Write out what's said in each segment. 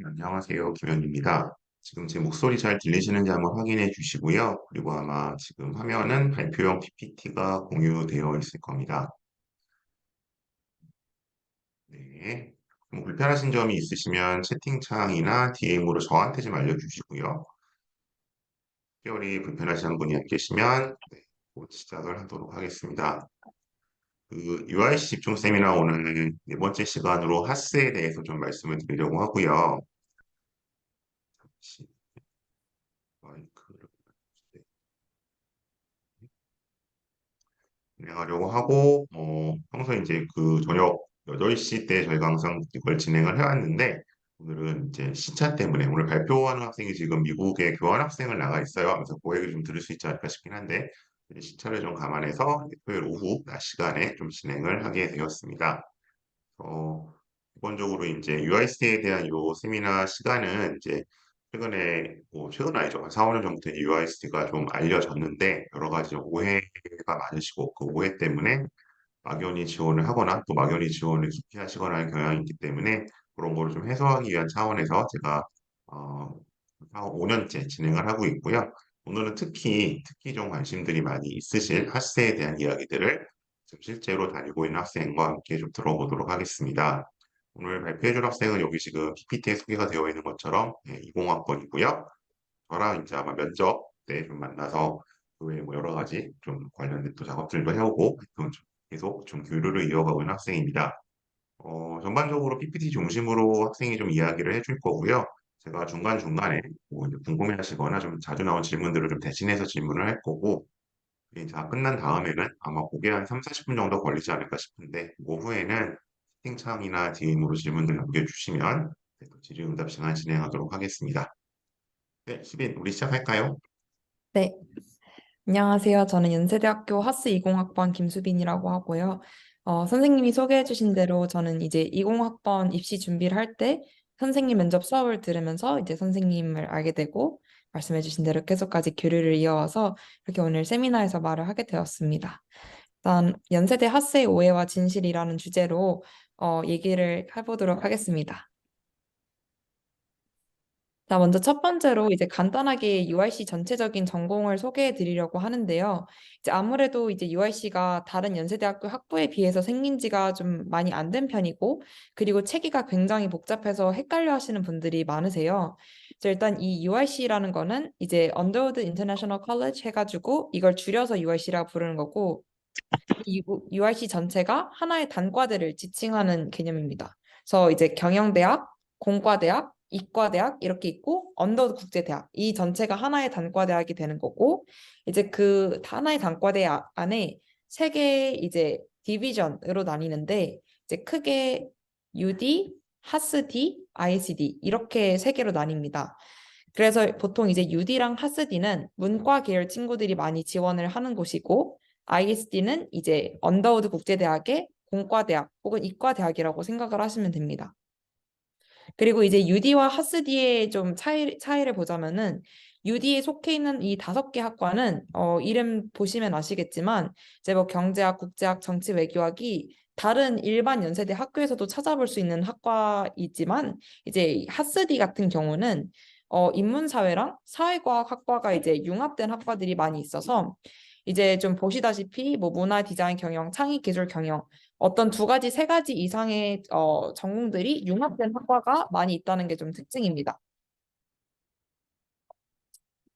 안녕하세요. 김현입니다. 지금 제 목소리 잘 들리시는지 한번 확인해 주시고요. 그리고 아마 지금 화면은 발표용 PPT가 공유되어 있을 겁니다. 네. 뭐 불편하신 점이 있으시면 채팅창이나 DM으로 저한테 좀 알려주시고요. 특별히 불편하시는 분이 안 계시면 곧 시작을 하도록 하겠습니다. UIC 집중 세미나 오늘 네 번째 시간으로 하스에 대해서 좀 말씀을 드리려고 하고요. 잠시 마이크를 진행하려고 하고, 평소에 이제 그 저녁 8시 때 저희가 항상 이걸 진행을 해왔는데, 오늘은 이제 시차 때문에, 오늘 발표하는 학생이 지금 미국에 교환학생을 나가 있어요. 그래서 그 얘기 좀 들을 수 있지 않을까 싶긴 한데, 이제 시차를 좀 감안해서 토요일 오후 낮 시간에 좀 진행을 하게 되었습니다. 기본적으로 이제 UIC에 대한 요 세미나 시간은 이제 최근 아니죠. 한 4, 5년 전부터 UIC가 좀 알려졌는데 여러 가지 오해가 많으시고 그 오해 때문에 막연히 지원을 하거나 또 막연히 지원을 기피하시거나 하는 경향이 있기 때문에 그런 거를 좀 해소하기 위한 차원에서 제가 어, 5년째 진행을 하고 있고요. 오늘은 특히 좀 관심들이 많이 있으실 핫세에 대한 이야기들을 좀 실제로 다니고 있는 학생과 함께 좀 들어보도록 하겠습니다. 오늘 발표해줄 학생은 여기 지금 PPT에 소개가 되어 있는 것처럼 20학번이고요. 저랑 이제 아마 면접 때 좀 만나서 그 외에 뭐 여러 가지 좀 관련된 또 작업들도 해오고 계속 좀 교류를 이어가고 있는 학생입니다. 전반적으로 PPT 중심으로 학생이 좀 이야기를 해줄 거고요. 제가 중간중간에 뭐 이제 궁금해하시거나 좀 자주 나온 질문들을 좀 대신해서 질문을 할 거고, 이게 다 끝난 다음에는 아마 그게 한 3, 40분 정도 걸리지 않을까 싶은데, 그 후에는 채팅창이나 DM으로 질문들 남겨주시면 또 질의응답 시간 진행하도록 하겠습니다. 네, 수빈, 우리 시작할까요? 네, 안녕하세요. 저는 연세대학교 하스 20학번 김수빈이라고 하고요. 선생님이 소개해 주신 대로 저는 이제 20학번 입시 준비를 할 때 선생님 면접 수업을 들으면서 이제 선생님을 알게 되고 말씀해 주신 대로 계속까지 교류를 이어와서 이렇게 오늘 세미나에서 말을 하게 되었습니다. 일단 연세대 하스의 오해와 진실이라는 주제로 얘기를 해보도록 하겠습니다. 자, 먼저 첫 번째로 이제 간단하게 UIC 전체적인 전공을 소개해 드리려고 하는데요. 이제 아무래도 이제 UIC가 다른 연세대학교 학부에 비해서 생긴 지가 좀 많이 안 된 편이고, 그리고 체계가 굉장히 복잡해서 헷갈려 하시는 분들이 많으세요. 그래서 일단 이 UIC라는 거는 이제 Underwood International College 해가지고 이걸 줄여서 UIC라고 부르는 거고, 이 UIC 전체가 하나의 단과대를 지칭하는 개념입니다. 그래서 이제 경영대학, 공과대학, 이과대학 이렇게 있고 언더 국제대학 이 전체가 하나의 단과대학이 되는 거고 이제 그 하나의 단과대 안에 세 개의 이제 디비전으로 나뉘는데 이제 크게 UD, 하스D, ICD 이렇게 세 개로 나뉩니다. 그래서 보통 이제 UD랑 하스디는 문과 계열 친구들이 많이 지원을 하는 곳이고 ISD는 이제 언더우드 국제대학의 공과대학 혹은 이과대학이라고 생각을 하시면 됩니다. 그리고 이제 UD와 하스디의 좀 차이를 보자면은 UD에 속해 있는 이 5개 학과는 이름 보시면 아시겠지만 이제 뭐 경제학, 국제학, 정치, 외교학이 다른 일반 연세대 학교에서도 찾아볼 수 있는 학과이지만 이제 하스디 같은 경우는 인문사회랑 사회과학 학과가 이제 융합된 학과들이 많이 있어서 이제 좀 보시다시피 뭐 문화, 디자인, 경영, 창의, 기술, 경영 어떤 두 가지, 세 가지 이상의 전공들이 융합된 학과가 많이 있다는 게 좀 특징입니다.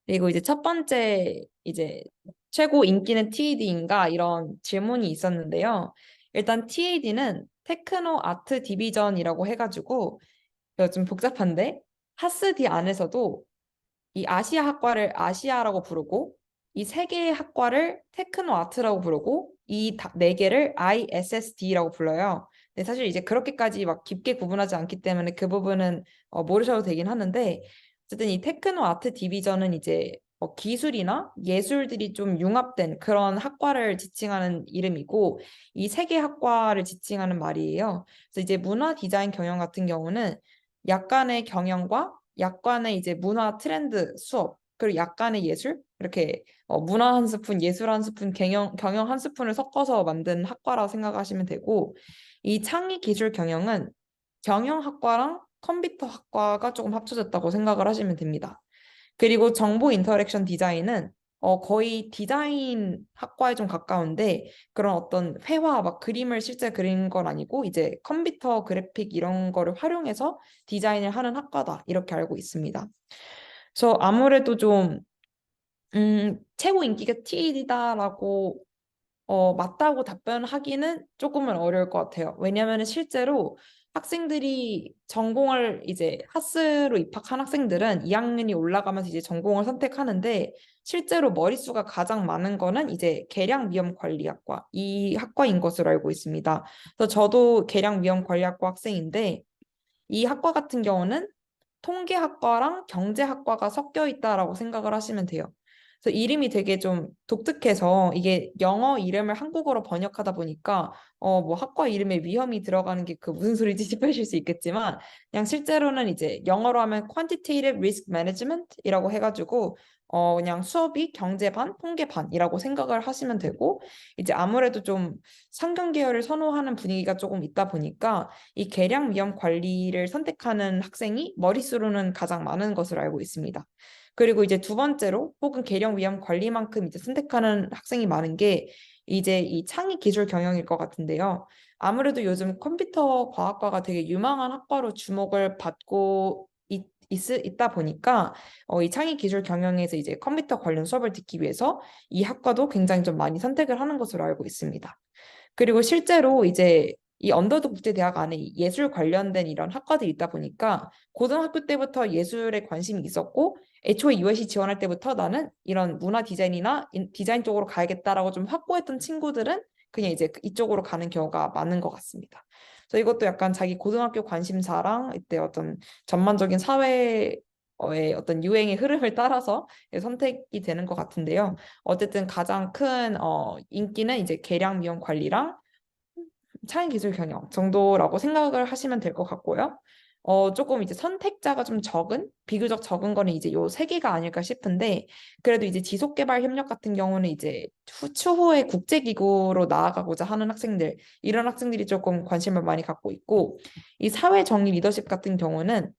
그리고 이제 첫 번째 이제 최고 인기는 TAD인가 이런 질문이 있었는데요. 일단 TAD는 테크노 아트 디비전이라고 해가지고 이거 좀 복잡한데 하스디 안에서도 이 아시아 학과를 아시아라고 부르고 이 세 개의 학과를 테크노 아트라고 부르고 이 네 개를 ISSD라고 불러요. 근데 사실 이제 그렇게까지 막 깊게 구분하지 않기 때문에 그 부분은 모르셔도 되긴 하는데 어쨌든 이 테크노 아트 디비전은 이제 기술이나 예술들이 좀 융합된 그런 학과를 지칭하는 이름이고 이 세 개 학과를 지칭하는 말이에요. 그래서 이제 문화 디자인 경영 같은 경우는 약간의 경영과 약간의 이제 문화 트렌드 수업 그리고 약간의 예술 이렇게 문화 한 스푼, 예술 한 스푼, 경영 한 스푼을 섞어서 만든 학과라고 생각하시면 되고 이 창의 기술 경영은 경영학과랑 컴퓨터학과가 조금 합쳐졌다고 생각을 하시면 됩니다. 그리고 정보 인터랙션 디자인은 거의 디자인 학과에 좀 가까운데 그런 어떤 회화 막 그림을 실제 그린 건 아니고 이제 컴퓨터 그래픽 이런 거를 활용해서 디자인을 하는 학과다 이렇게 알고 있습니다. 그래서 아무래도 좀 최고 인기가 TED다라고 맞다고 답변하기는 조금은 어려울 것 같아요. 왜냐하면 실제로 학생들이 전공을 이제 하스로 입학한 학생들은 2학년이 올라가면서 이제 전공을 선택하는데 실제로 머릿수가 가장 많은 거는 이제 계량위험관리학과 이 학과인 것으로 알고 있습니다. 그래서 저도 계량위험관리학과 학생인데 이 학과 같은 경우는 통계학과랑 경제학과가 섞여 있다라고 생각을 하시면 돼요. 그래서 이름이 되게 좀 독특해서 이게 영어 이름을 한국어로 번역하다 보니까 뭐 학과 이름에 위험이 들어가는 게 그 무슨 소리지 싶으실 수 있겠지만 그냥 실제로는 이제 영어로 하면 Quantitative Risk Management이라고 해가지고 그냥 수업이 경제 반, 통계 반이라고 생각을 하시면 되고 이제 아무래도 좀 상경 계열을 선호하는 분위기가 조금 있다 보니까 이 계량 위험 관리를 선택하는 학생이 머릿수로는 가장 많은 것으로 알고 있습니다. 그리고 이제 두 번째로 혹은 계량 위험 관리만큼 이제 선택하는 학생이 많은 게 이제 이 창의 기술 경영일 것 같은데요. 아무래도 요즘 컴퓨터 과학과가 되게 유망한 학과로 주목을 받고 있다 보니까 이 창의 기술 경영에서 이제 컴퓨터 관련 수업을 듣기 위해서 이 학과도 굉장히 좀 많이 선택을 하는 것으로 알고 있습니다. 그리고 실제로 이제 이 언더도 국제대학 안에 예술 관련된 이런 학과들이 있다 보니까 고등학교 때부터 예술에 관심이 있었고 애초에 UIC 지원할 때부터 나는 이런 문화 디자인이나 디자인 쪽으로 가야겠다라고 좀 확고했던 친구들은 그냥 이제 이쪽으로 가는 경우가 많은 것 같습니다. 그래서 이것도 약간 자기 고등학교 관심사랑 이때 어떤 전반적인 사회의 어떤 유행의 흐름을 따라서 선택이 되는 것 같은데요. 어쨌든 가장 큰 인기는 이제 계량 미용 관리랑 차인 기술 경영 정도라고 생각을 하시면 될 것 같고요. 조금 이제 선택자가 좀 비교적 적은 거는 이제 요 세 개가 아닐까 싶은데, 그래도 이제 지속개발 협력 같은 경우는 이제 추후에 국제기구로 나아가고자 하는 학생들, 이런 학생들이 조금 관심을 많이 갖고 있고, 이 사회정의 리더십 같은 경우는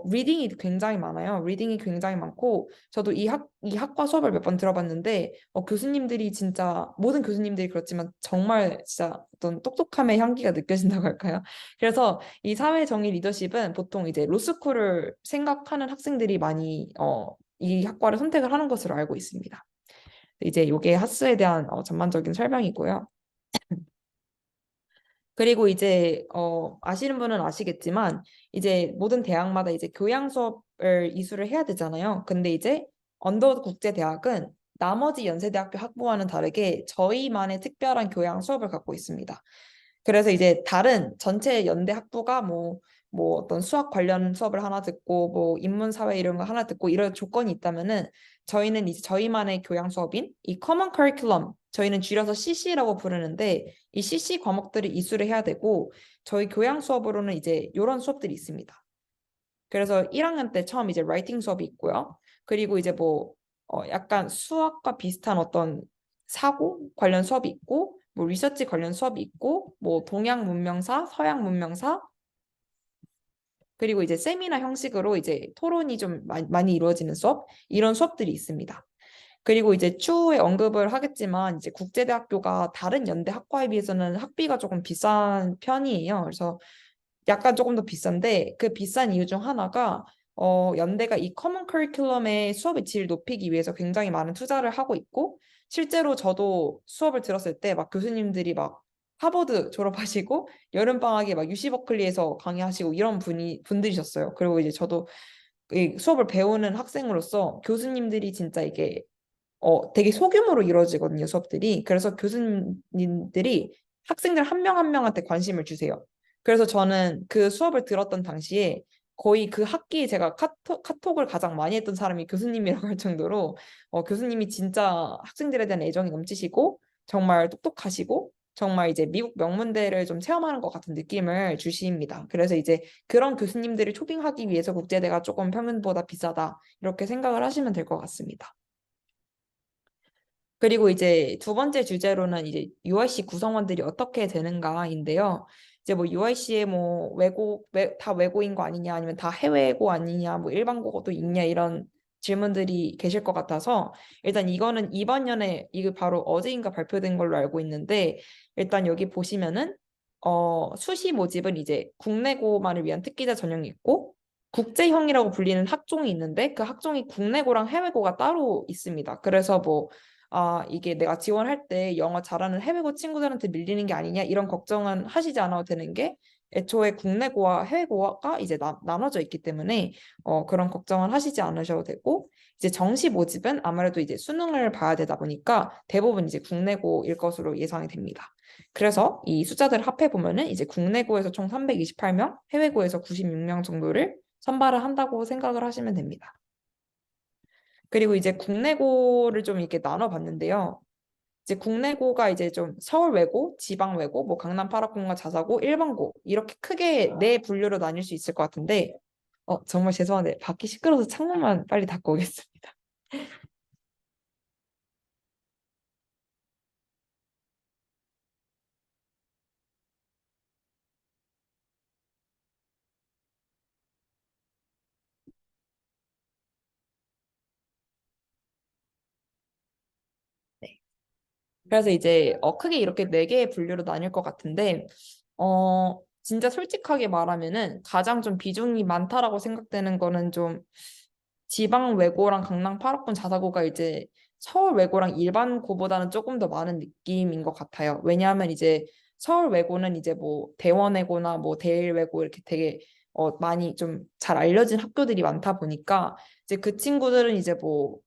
리딩이 굉장히 많아요. 리딩이 굉장히 많고, 저도 이 학과 수업을 몇 번 들어봤는데, 교수님들이 진짜, 모든 교수님들이 그렇지만 정말 진짜 어떤 똑똑함의 향기가 느껴진다고 할까요? 그래서 이 사회정의 리더십은 보통 이제 로스쿨을 생각하는 학생들이 많이, 이 학과를 선택을 하는 것으로 알고 있습니다. 이제 이게 하스에 대한 전반적인 설명이고요. 그리고 이제 아시는 분은 아시겠지만 이제 모든 대학마다 이제 교양 수업을 이수를 해야 되잖아요. 근데 이제 언더 국제 대학은 나머지 연세대학교 학부와는 다르게 저희만의 특별한 교양 수업을 갖고 있습니다. 그래서 이제 다른 전체 연대 학부가 뭐 어떤 수학 관련 수업을 하나 듣고 뭐 인문사회 이런 거 하나 듣고 이런 조건이 있다면은 저희는 이제 저희만의 교양 수업인 이 커먼 커리큘럼 저희는 줄여서 CC라고 부르는데 이 CC 과목들을 이수를 해야 되고 저희 교양 수업으로는 이제 이런 수업들이 있습니다. 그래서 1학년 때 처음 이제 라이팅 수업이 있고요. 그리고 이제 뭐 약간 수학과 비슷한 어떤 사고 관련 수업이 있고 뭐 리서치 관련 수업이 있고 뭐 동양 문명사, 서양 문명사 그리고 이제 세미나 형식으로 이제 토론이 좀 많이 이루어지는 수업 이런 수업들이 있습니다. 그리고 이제 추후에 언급을 하겠지만 이제 국제대학교가 다른 연대 학과에 비해서는 학비가 조금 비싼 편이에요. 그래서 약간 조금 더 비싼데 그 비싼 이유 중 하나가 연대가 이 커먼 커리큘럼의 수업의 질을 높이기 위해서 굉장히 많은 투자를 하고 있고 실제로 저도 수업을 들었을 때 막 교수님들이 막 하버드 졸업하시고 여름방학에 막 UC 버클리에서 강의하시고 이런 분들이셨어요. 그리고 이제 저도 이 수업을 배우는 학생으로서 교수님들이 진짜 이게 되게 소규모로 이루어지거든요, 수업들이. 그래서 교수님들이 학생들 한 명 한 명한테 관심을 주세요. 그래서 저는 그 수업을 들었던 당시에 거의 그 학기에 제가 카톡을 가장 많이 했던 사람이 교수님이라고 할 정도로 교수님이 진짜 학생들에 대한 애정이 넘치시고 정말 똑똑하시고 정말 이제 미국 명문대를 좀 체험하는 것 같은 느낌을 주십니다. 그래서 이제 그런 교수님들을 초빙하기 위해서 국제대가 조금 평균보다 비싸다 이렇게 생각을 하시면 될 것 같습니다. 그리고 이제 두 번째 주제로는 이제 UIC 구성원들이 어떻게 되는가인데요. 이제 뭐 UIC에 뭐 다 외고인 거 아니냐 아니면 다 해외고 아니냐 뭐 일반고도 있냐 이런 질문들이 계실 것 같아서 일단 이거는 이번 년에 이거 바로 어제인가 발표된 걸로 알고 있는데 일단 여기 보시면은 수시 모집은 이제 국내고만을 위한 특기자 전형이 있고 국제형이라고 불리는 학종이 있는데 그 학종이 국내고랑 해외고가 따로 있습니다. 그래서 뭐 이게 내가 지원할 때 영어 잘하는 해외고 친구들한테 밀리는 게 아니냐 이런 걱정은 하시지 않아도 되는 게 애초에 국내고와 해외고가 이제 나눠져 있기 때문에 그런 걱정은 하시지 않으셔도 되고 이제 정시 모집은 아무래도 이제 수능을 봐야 되다 보니까 대부분 이제 국내고일 것으로 예상이 됩니다. 그래서 이 숫자들을 합해 보면은 이제 국내고에서 총 328명, 해외고에서 96명 정도를 선발을 한다고 생각을 하시면 됩니다. 그리고 이제 국내고를 좀 이렇게 나눠봤는데요. 이제 국내고가 이제 좀 서울 외고, 지방 외고, 뭐 강남 파라콘과 자사고, 일반고 이렇게 크게 네 분류로 나뉠 수 있을 것 같은데, 정말 죄송한데 밖이 시끄러워서 창문만 빨리 닫고 오겠습니다. 네. 그래서 이제 크게 이렇게 네 개의 분류로 나뉠 것 같은데, 진짜 솔직하게 말하면은 가장 좀 비중이 많다라고 생각되는 거는 좀 지방 외고랑 강남 8학군 자사고가 이제 서울 외고랑 일반 고보다는 조금 더 많은 느낌인 것 같아요. 왜냐하면 이제 서울 외고는 이제 뭐 대원외고나 뭐 대일외고 이렇게 되게 많이 좀 잘 알려진 학교들이 많다 보니까 이제 그 친구들은 이제 뭐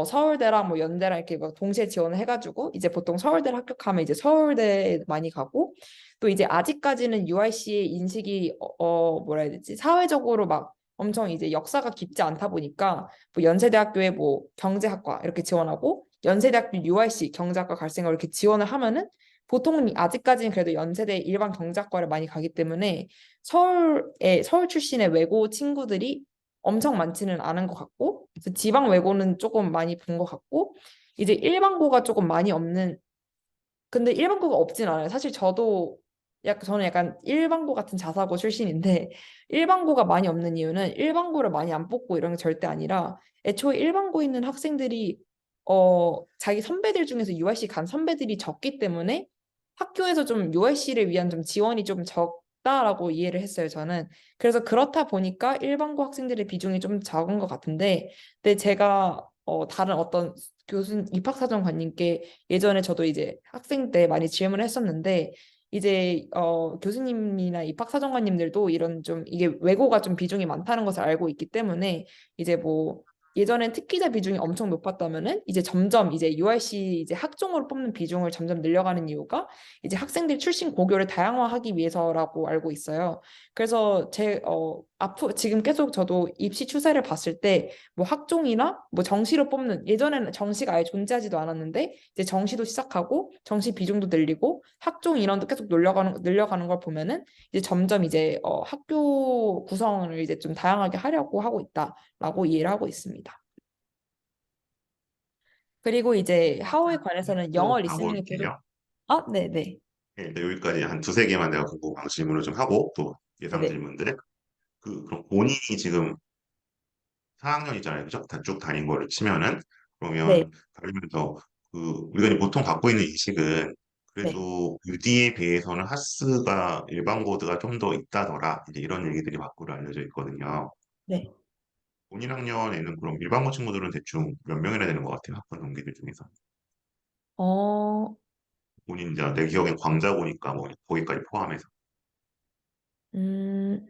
서울대랑 뭐 연대랑 이렇게 막 동시에 지원을 해가지고 이제 보통 서울대를 합격하면 이제 서울대에 많이 가고 또 이제 아직까지는 UIC의 인식이 뭐라 해야 되지 사회적으로 막 엄청 이제 역사가 깊지 않다 보니까 뭐 연세대학교에 뭐 경제학과 이렇게 지원하고 연세대학교 UIC 경제학과 갈 생각 이렇게 지원을 하면은 보통은 아직까지는 그래도 연세대 일반 경제학과를 많이 가기 때문에 서울 출신의 외고 친구들이 엄청 많지는 않은 것 같고 그래서 지방 외고는 조금 많이 본 것 같고 이제 일반고가 조금 많이 없는 근데 일반고가 없진 않아요. 사실 저는 약간 일반고 같은 자사고 출신인데 일반고가 많이 없는 이유는 일반고를 많이 안 뽑고 이런 게 절대 아니라 애초에 일반고 있는 학생들이 자기 선배들 중에서 UIC 간 선배들이 적기 때문에 학교에서 좀 UIC를 위한 좀 지원이 좀 적다라고 이해를 했어요, 저는. 그래서 그렇다 보니까 일반고 학생들의 비중이 좀 적은 것 같은데, 근데 제가 다른 어떤 입학사정관님께 예전에 저도 이제 학생 때 많이 질문을 했었는데, 이제 교수님이나 입학사정관님들도 이런 좀 이게 외고가 좀 비중이 많다는 것을 알고 있기 때문에 이제 뭐 예전엔 특기자 비중이 엄청 높았다면은 이제 점점 이제 UIC 이제 학종으로 뽑는 비중을 점점 늘려가는 이유가 이제 학생들 출신 고교를 다양화하기 위해서라고 알고 있어요. 그래서 앞으로 지금 계속 저도 입시 추세를 봤을 때 뭐 학종이나 뭐 정시로 뽑는 예전에는 정시가 아예 존재하지도 않았는데 이제 정시도 시작하고 정시 비중도 늘리고 학종 인원도 계속 늘려가는 걸 보면은 이제 점점 이제 학교 구성을 이제 좀 다양하게 하려고 하고 있다라고 이해를 하고 있습니다. 그리고 이제 하우에 관해서는 영어 또 리스닝을 가볼게요. 네네. 네, 네, 여기까지 한 두세 개만 내가 궁금한 질문을 좀 하고 또 예상 네네. 질문들. 그럼 본인이 지금 4학년 있잖아요. 그죠? 쭉 다닌 거를 치면은 네. 그러면 다니면서 우리가 보통 갖고 있는 인식은 네. 그래도 UD에 비해서는 하스가 일반 고드가 좀 더 있다더라. 이제 이런 얘기들이 밖으로 알려져 있거든요. 네. 본인 학년에는 그럼 일반고 친구들은 대충 몇 명이나 되는 것 같아요. 학번 동기들 중에서. 어, 본인 이제 내 기억엔 광자고니까 뭐 거기까지 포함해서 음,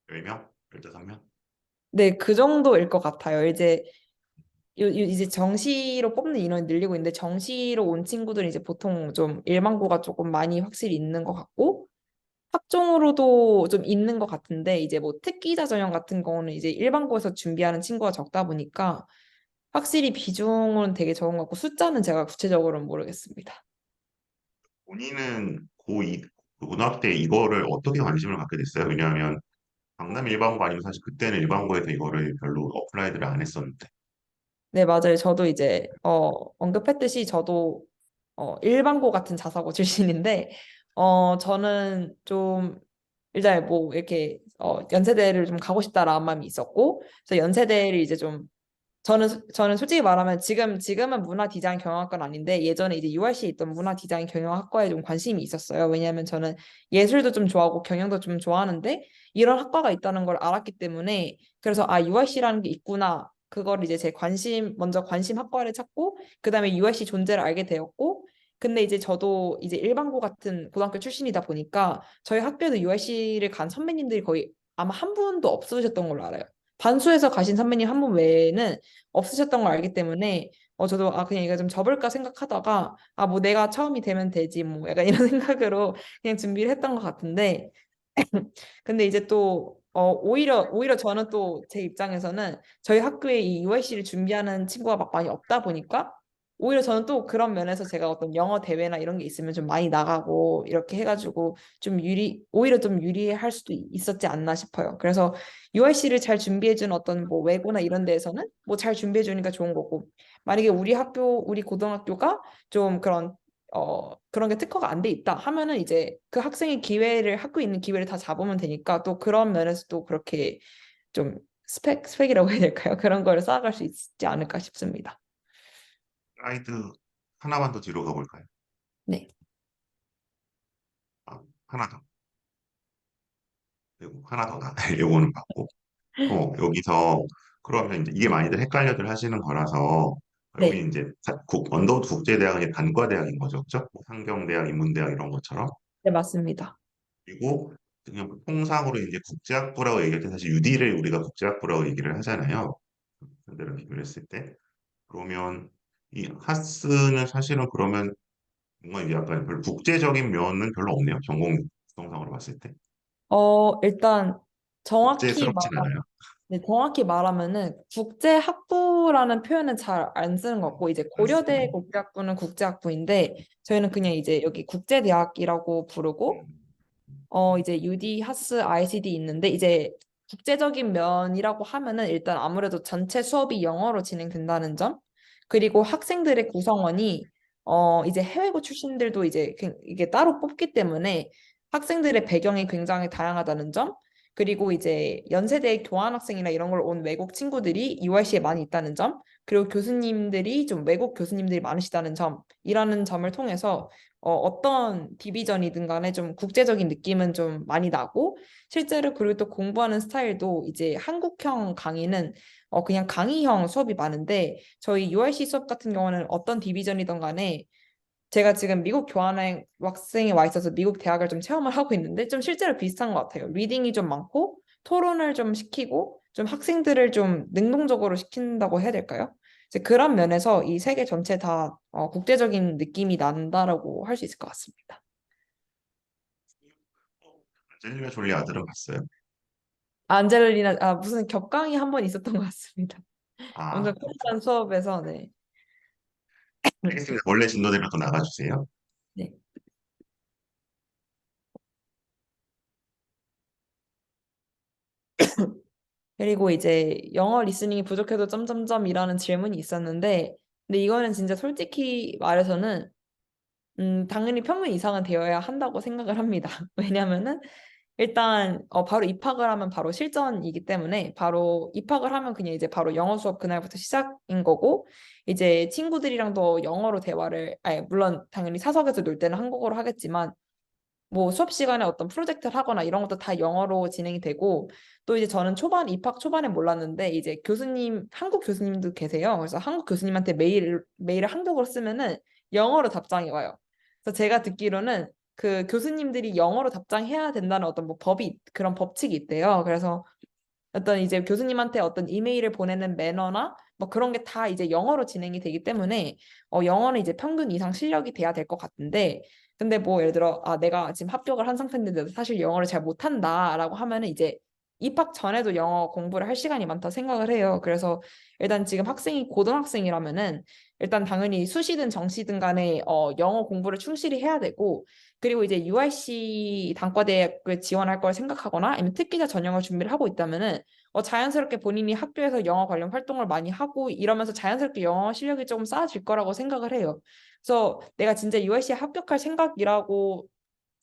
10명? 15명? 네, 그 정도일 것 같아요. 이제 정시로 뽑는 인원이 늘리고 있는데 정시로 온 친구들은 이제 보통 좀 일반고가 조금 많이 확실히 있는 것 같고 학종으로도 좀 있는 것 같은데 이제 뭐 특기자 전형 같은 경우는 이제 일반고에서 준비하는 친구가 적다 보니까 확실히 비중은 되게 적은 것 같고 숫자는 제가 구체적으로는 모르겠습니다. 본인은 고등학교 때 이거를 어떻게 관심을 갖게 됐어요? 왜냐하면 강남 일반고 아니면 사실 그때는 일반고에서 이거를 별로 어플라이드를 안 했었는데. 네, 맞아요. 저도 이제 언급했듯이 저도 일반고 같은 자사고 출신인데 저는 좀 일단 뭐 이렇게 연세대를 좀 가고 싶다라는 마음이 있었고, 그래서 연세대를 이제 좀 저는 솔직히 말하면 지금은 문화 디자인 경영학과는 아닌데 예전에 이제 URC에 있던 문화 디자인 경영학과에 좀 관심이 있었어요. 왜냐하면 저는 예술도 좀 좋아하고 경영도 좀 좋아하는데 이런 학과가 있다는 걸 알았기 때문에 그래서 아 URC라는 게 있구나. 그걸 이제 제 먼저 관심 학과를 찾고 그다음에 URC 존재를 알게 되었고 근데 이제 저도 이제 일반고 같은 고등학교 출신이다 보니까 저희 학교에도 URC를 간 선배님들이 거의 아마 한 분도 없으셨던 걸로 알아요. 반수에서 가신 선배님 한 분 외에는 없으셨던 걸 알기 때문에 저도 아 그냥 이거 좀 접을까 생각하다가 아 뭐 내가 처음이 되면 되지 뭐 약간 이런 생각으로 그냥 준비를 했던 것 같은데 근데 이제 또 오히려 저는 또 제 입장에서는 저희 학교에 이 UIC를 준비하는 친구가 막 많이 없다 보니까 오히려 저는 또 그런 면에서 제가 어떤 영어 대회나 이런 게 있으면 좀 많이 나가고 이렇게 해가지고 좀 오히려 좀 유리할 수도 있었지 않나 싶어요. 그래서 UIC를 잘 준비해준 어떤 뭐 외고나 이런 데에서는 뭐 잘 준비해주니까 좋은 거고 만약에 우리 고등학교가 좀 그런 게 특화가 안 돼 있다 하면은 이제 그 학생이 학교에 있는 기회를 다 잡으면 되니까 또 그런 면에서 또 그렇게 좀 스펙이라고 해야 될까요? 그런 걸 쌓아갈 수 있지 않을까 싶습니다. 슬라이드 하나만 더 뒤로 가볼까요? 네. 아, 하나 더. 그리고 하나 더 나. 요거는 맞고. 여기서 그러면 이제 이게 많이들 헷갈려들 하시는 거라서 네. 여기 이제 언더우드 국제대학은 단과대학인 거죠, 그죠? 뭐 상경대학, 인문대학 이런 것처럼. 네, 맞습니다. 그리고 그냥 통상으로 이제 국제학부라고 얘기할 때 사실 UD를 우리가 국제학부라고 얘기를 하잖아요. 그들을 비교를 했을 때. 그러면 이 하스는 사실은 그러면 뭔가 이게 약간 별 국제적인 면은 별로 없네요. 전공 구성상으로 봤을 때. 일단 정확히 국제스럽진 않아요. 네, 정확히 말하면은 국제학부라는 표현은 잘 안 쓰는 것 음, 같고 이제 안 고려대 쓰고. 국제학부는 국제학부인데 저희는 그냥 이제 여기 국제대학이라고 부르고 음, 이제 UD, 하스, ICD 있는데 이제 국제적인 면이라고 하면은 일단 아무래도 전체 수업이 영어로 진행된다는 점, 그리고 학생들의 구성원이 이제 해외고 출신들도 이제 이게 따로 뽑기 때문에 학생들의 배경이 굉장히 다양하다는 점, 그리고 이제 연세대 교환학생이나 이런 걸 온 외국 친구들이 UIC에 많이 있다는 점, 그리고 교수님들이 좀 외국 교수님들이 많으시다는 점이라는 점을 통해서 어떤 디비전이든 간에 좀 국제적인 느낌은 좀 많이 나고 실제로 그리고 또 공부하는 스타일도 이제 한국형 강의는 그냥 강의형 수업이 많은데 저희 UIC 수업 같은 경우는 어떤 디비전이든 간에 제가 지금 미국 교환학생이 와 있어서 미국 대학을 좀 체험을 하고 있는데 좀 실제로 비슷한 것 같아요. 리딩이 좀 많고 토론을 좀 시키고 좀 학생들을 좀 능동적으로 시킨다고 해야 될까요? 이제 그런 면에서 이 세계 전체 다 국제적인 느낌이 난다라고 할 수 있을 것 같습니다. 안젤리나 졸리 아들은 봤어요? 안젤리나 무슨 격강이 한 번 있었던 것 같습니다. 아, 엄청 코미한 수업에서 네. 알겠습니다. 원래 진도대로 또 나가주세요. 네. 그리고 이제 영어 리스닝이 부족해도 점점점이라는 질문이 있었는데, 근데 이거는 진짜 솔직히 말해서는 당연히 평균 이상은 되어야 한다고 생각을 합니다. 왜냐면은 일단 바로 입학을 하면 바로 실전이기 때문에 바로 입학을 하면 그냥 이제 바로 영어 수업 그날부터 시작인 거고 이제 친구들이랑도 영어로 아니 물론 당연히 사석에서 놀 때는 한국어로 하겠지만 뭐 수업 시간에 어떤 프로젝트를 하거나 이런 것도 다 영어로 진행이 되고 또 이제 저는 입학 초반에 몰랐는데 이제 한국 교수님도 계세요. 그래서 한국 교수님한테 메일을 한국어로 쓰면은 영어로 답장이 와요. 그래서 제가 듣기로는 그 교수님들이 영어로 답장해야 된다는 어떤 뭐 그런 법칙이 있대요. 그래서 어떤 이제 교수님한테 어떤 이메일을 보내는 매너나 뭐 그런 게 다 이제 영어로 진행이 되기 때문에 영어는 이제 평균 이상 실력이 돼야 될 것 같은데 근데 뭐 예를 들어 아 내가 지금 합격을 한 상태인데 사실 영어를 잘 못한다라고 하면은 이제 입학 전에도 영어 공부를 할 시간이 많다 생각을 해요. 그래서 일단 지금 학생이 고등학생이라면은 일단 당연히 수시든 정시든 간에 영어 공부를 충실히 해야 되고 그리고 이제 UIC 단과대학을 지원할 걸 생각하거나 아니면 특기자 전형을 준비를 하고 있다면은 자연스럽게 본인이 학교에서 영어 관련 활동을 많이 하고 이러면서 자연스럽게 영어 실력이 조금 쌓아질 거라고 생각을 해요. 그래서 내가 진짜 UIC에 합격할 생각이라고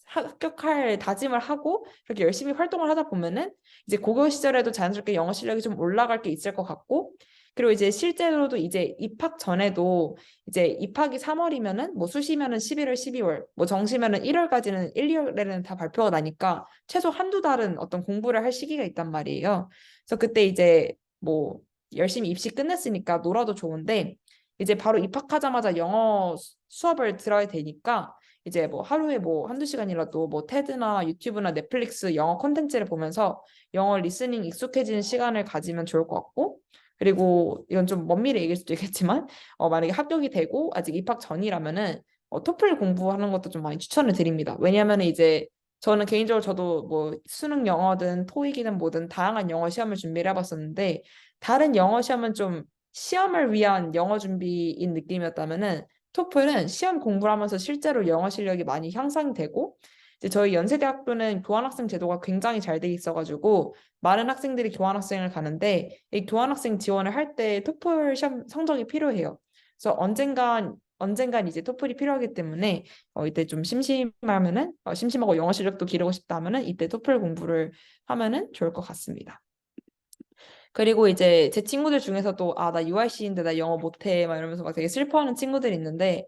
합격할 다짐을 하고 그렇게 열심히 활동을 하다 보면은 이제 고교 시절에도 자연스럽게 영어 실력이 좀 올라갈 게 있을 것 같고 그리고 이제 실제로도 이제 입학 전에도 이제 입학이 3월이면은 뭐 수시면은 11월, 12월, 뭐 정시면은 1월까지는 1, 2월에는 다 발표가 나니까 최소 한두 달은 어떤 공부를 할 시기가 있단 말이에요. 그래서 그때 이제 뭐 열심히 입시 끝냈으니까 놀아도 좋은데 이제 바로 입학하자마자 영어 수업을 들어야 되니까 이제 뭐 하루에 뭐 한두 시간이라도 뭐 테드나 유튜브나 넷플릭스 영어 콘텐츠를 보면서 영어 리스닝 익숙해지는 시간을 가지면 좋을 것 같고 그리고 이건 좀 먼 미래 얘기일 수도 있겠지만 만약에 합격이 되고 아직 입학 전이라면은 토플 공부하는 것도 좀 많이 추천을 드립니다. 왜냐하면 이제 저는 개인적으로 저도 뭐 수능 영어든 토익이든 뭐든 다양한 영어 시험을 준비를 해봤었는데 다른 영어 시험은 좀 시험을 위한 영어 준비인 느낌이었다면은 토플은 시험 공부를 하면서 실제로 영어 실력이 많이 향상되고 이제 저희 연세대학교는 교환학생 제도가 굉장히 잘 돼 있어가지고 많은 학생들이 교환학생을 가는데 이 교환학생 지원을 할 때 토플 시험 성적이 필요해요. 그래서 언젠간 이제 토플이 필요하기 때문에 이때 좀 심심하면은 심심하고 영어 실력도 기르고 싶다면은 이때 토플 공부를 하면은 좋을 것 같습니다. 그리고 이제 제 친구들 중에서도 아, 나 UIC인데 나 영어 못해 막 이러면서 막 되게 슬퍼하는 친구들이 있는데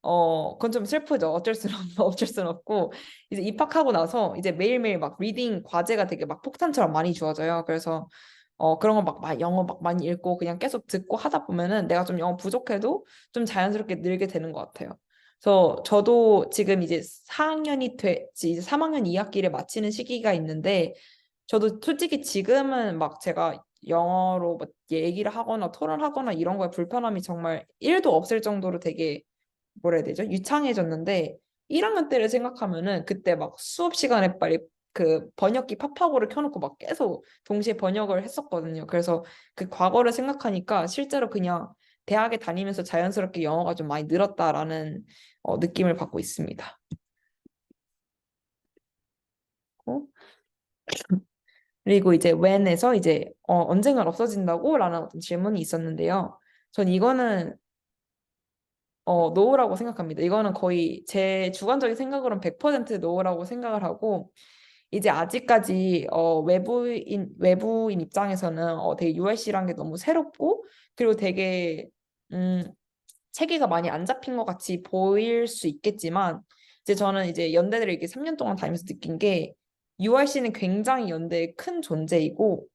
그건 좀 슬프죠. 어쩔 수는 어쩔 수는 없고 이제 입학하고 나서 이제 매일매일 막 리딩 과제가 되게 막 폭탄처럼 많이 주어져요. 그래서 그런 거 막 영어 막 많이 읽고 그냥 계속 듣고 하다 보면은 내가 좀 영어 부족해도 좀 자연스럽게 늘게 되는 것 같아요. 그래서 저도 지금 이제 4학년이 이제 3학년 2학기를 마치는 시기가 있는데 저도 솔직히 지금은 막 제가 영어로 막 얘기를 하거나 토론하거나 이런 거에 불편함이 정말 1도 없을 정도로 되게 뭐라 해야 되죠? 유창해졌는데 1학년 때를 생각하면은 그때 막 수업 시간에 빨리 그 번역기 팝하고를 켜놓고 막 계속 동시에 번역을 했었거든요. 그래서 그 과거를 생각하니까 실제로 그냥 대학에 다니면서 자연스럽게 영어가 좀 많이 늘었다라는 느낌을 받고 있습니다. 어? 그리고 이제 when에서 이제 언젠간 없어진다고라는 어떤 질문이 있었는데요. 전 이거는 노라고 생각합니다. 이거는 거의 제 주관적인 생각으로는 100% 노라고 생각을 하고 이제 아직까지 외부인 입장에서는 되게 UIC라는 게 너무 새롭고 그리고 되게 음, 체계가 많이 안 잡힌 것 같이 보일 수 있겠지만 이제 저는 이제 연대를 이렇게 3년 동안 다니면서 느낀 게 UIC는 굉장히 연대의 큰 존재이고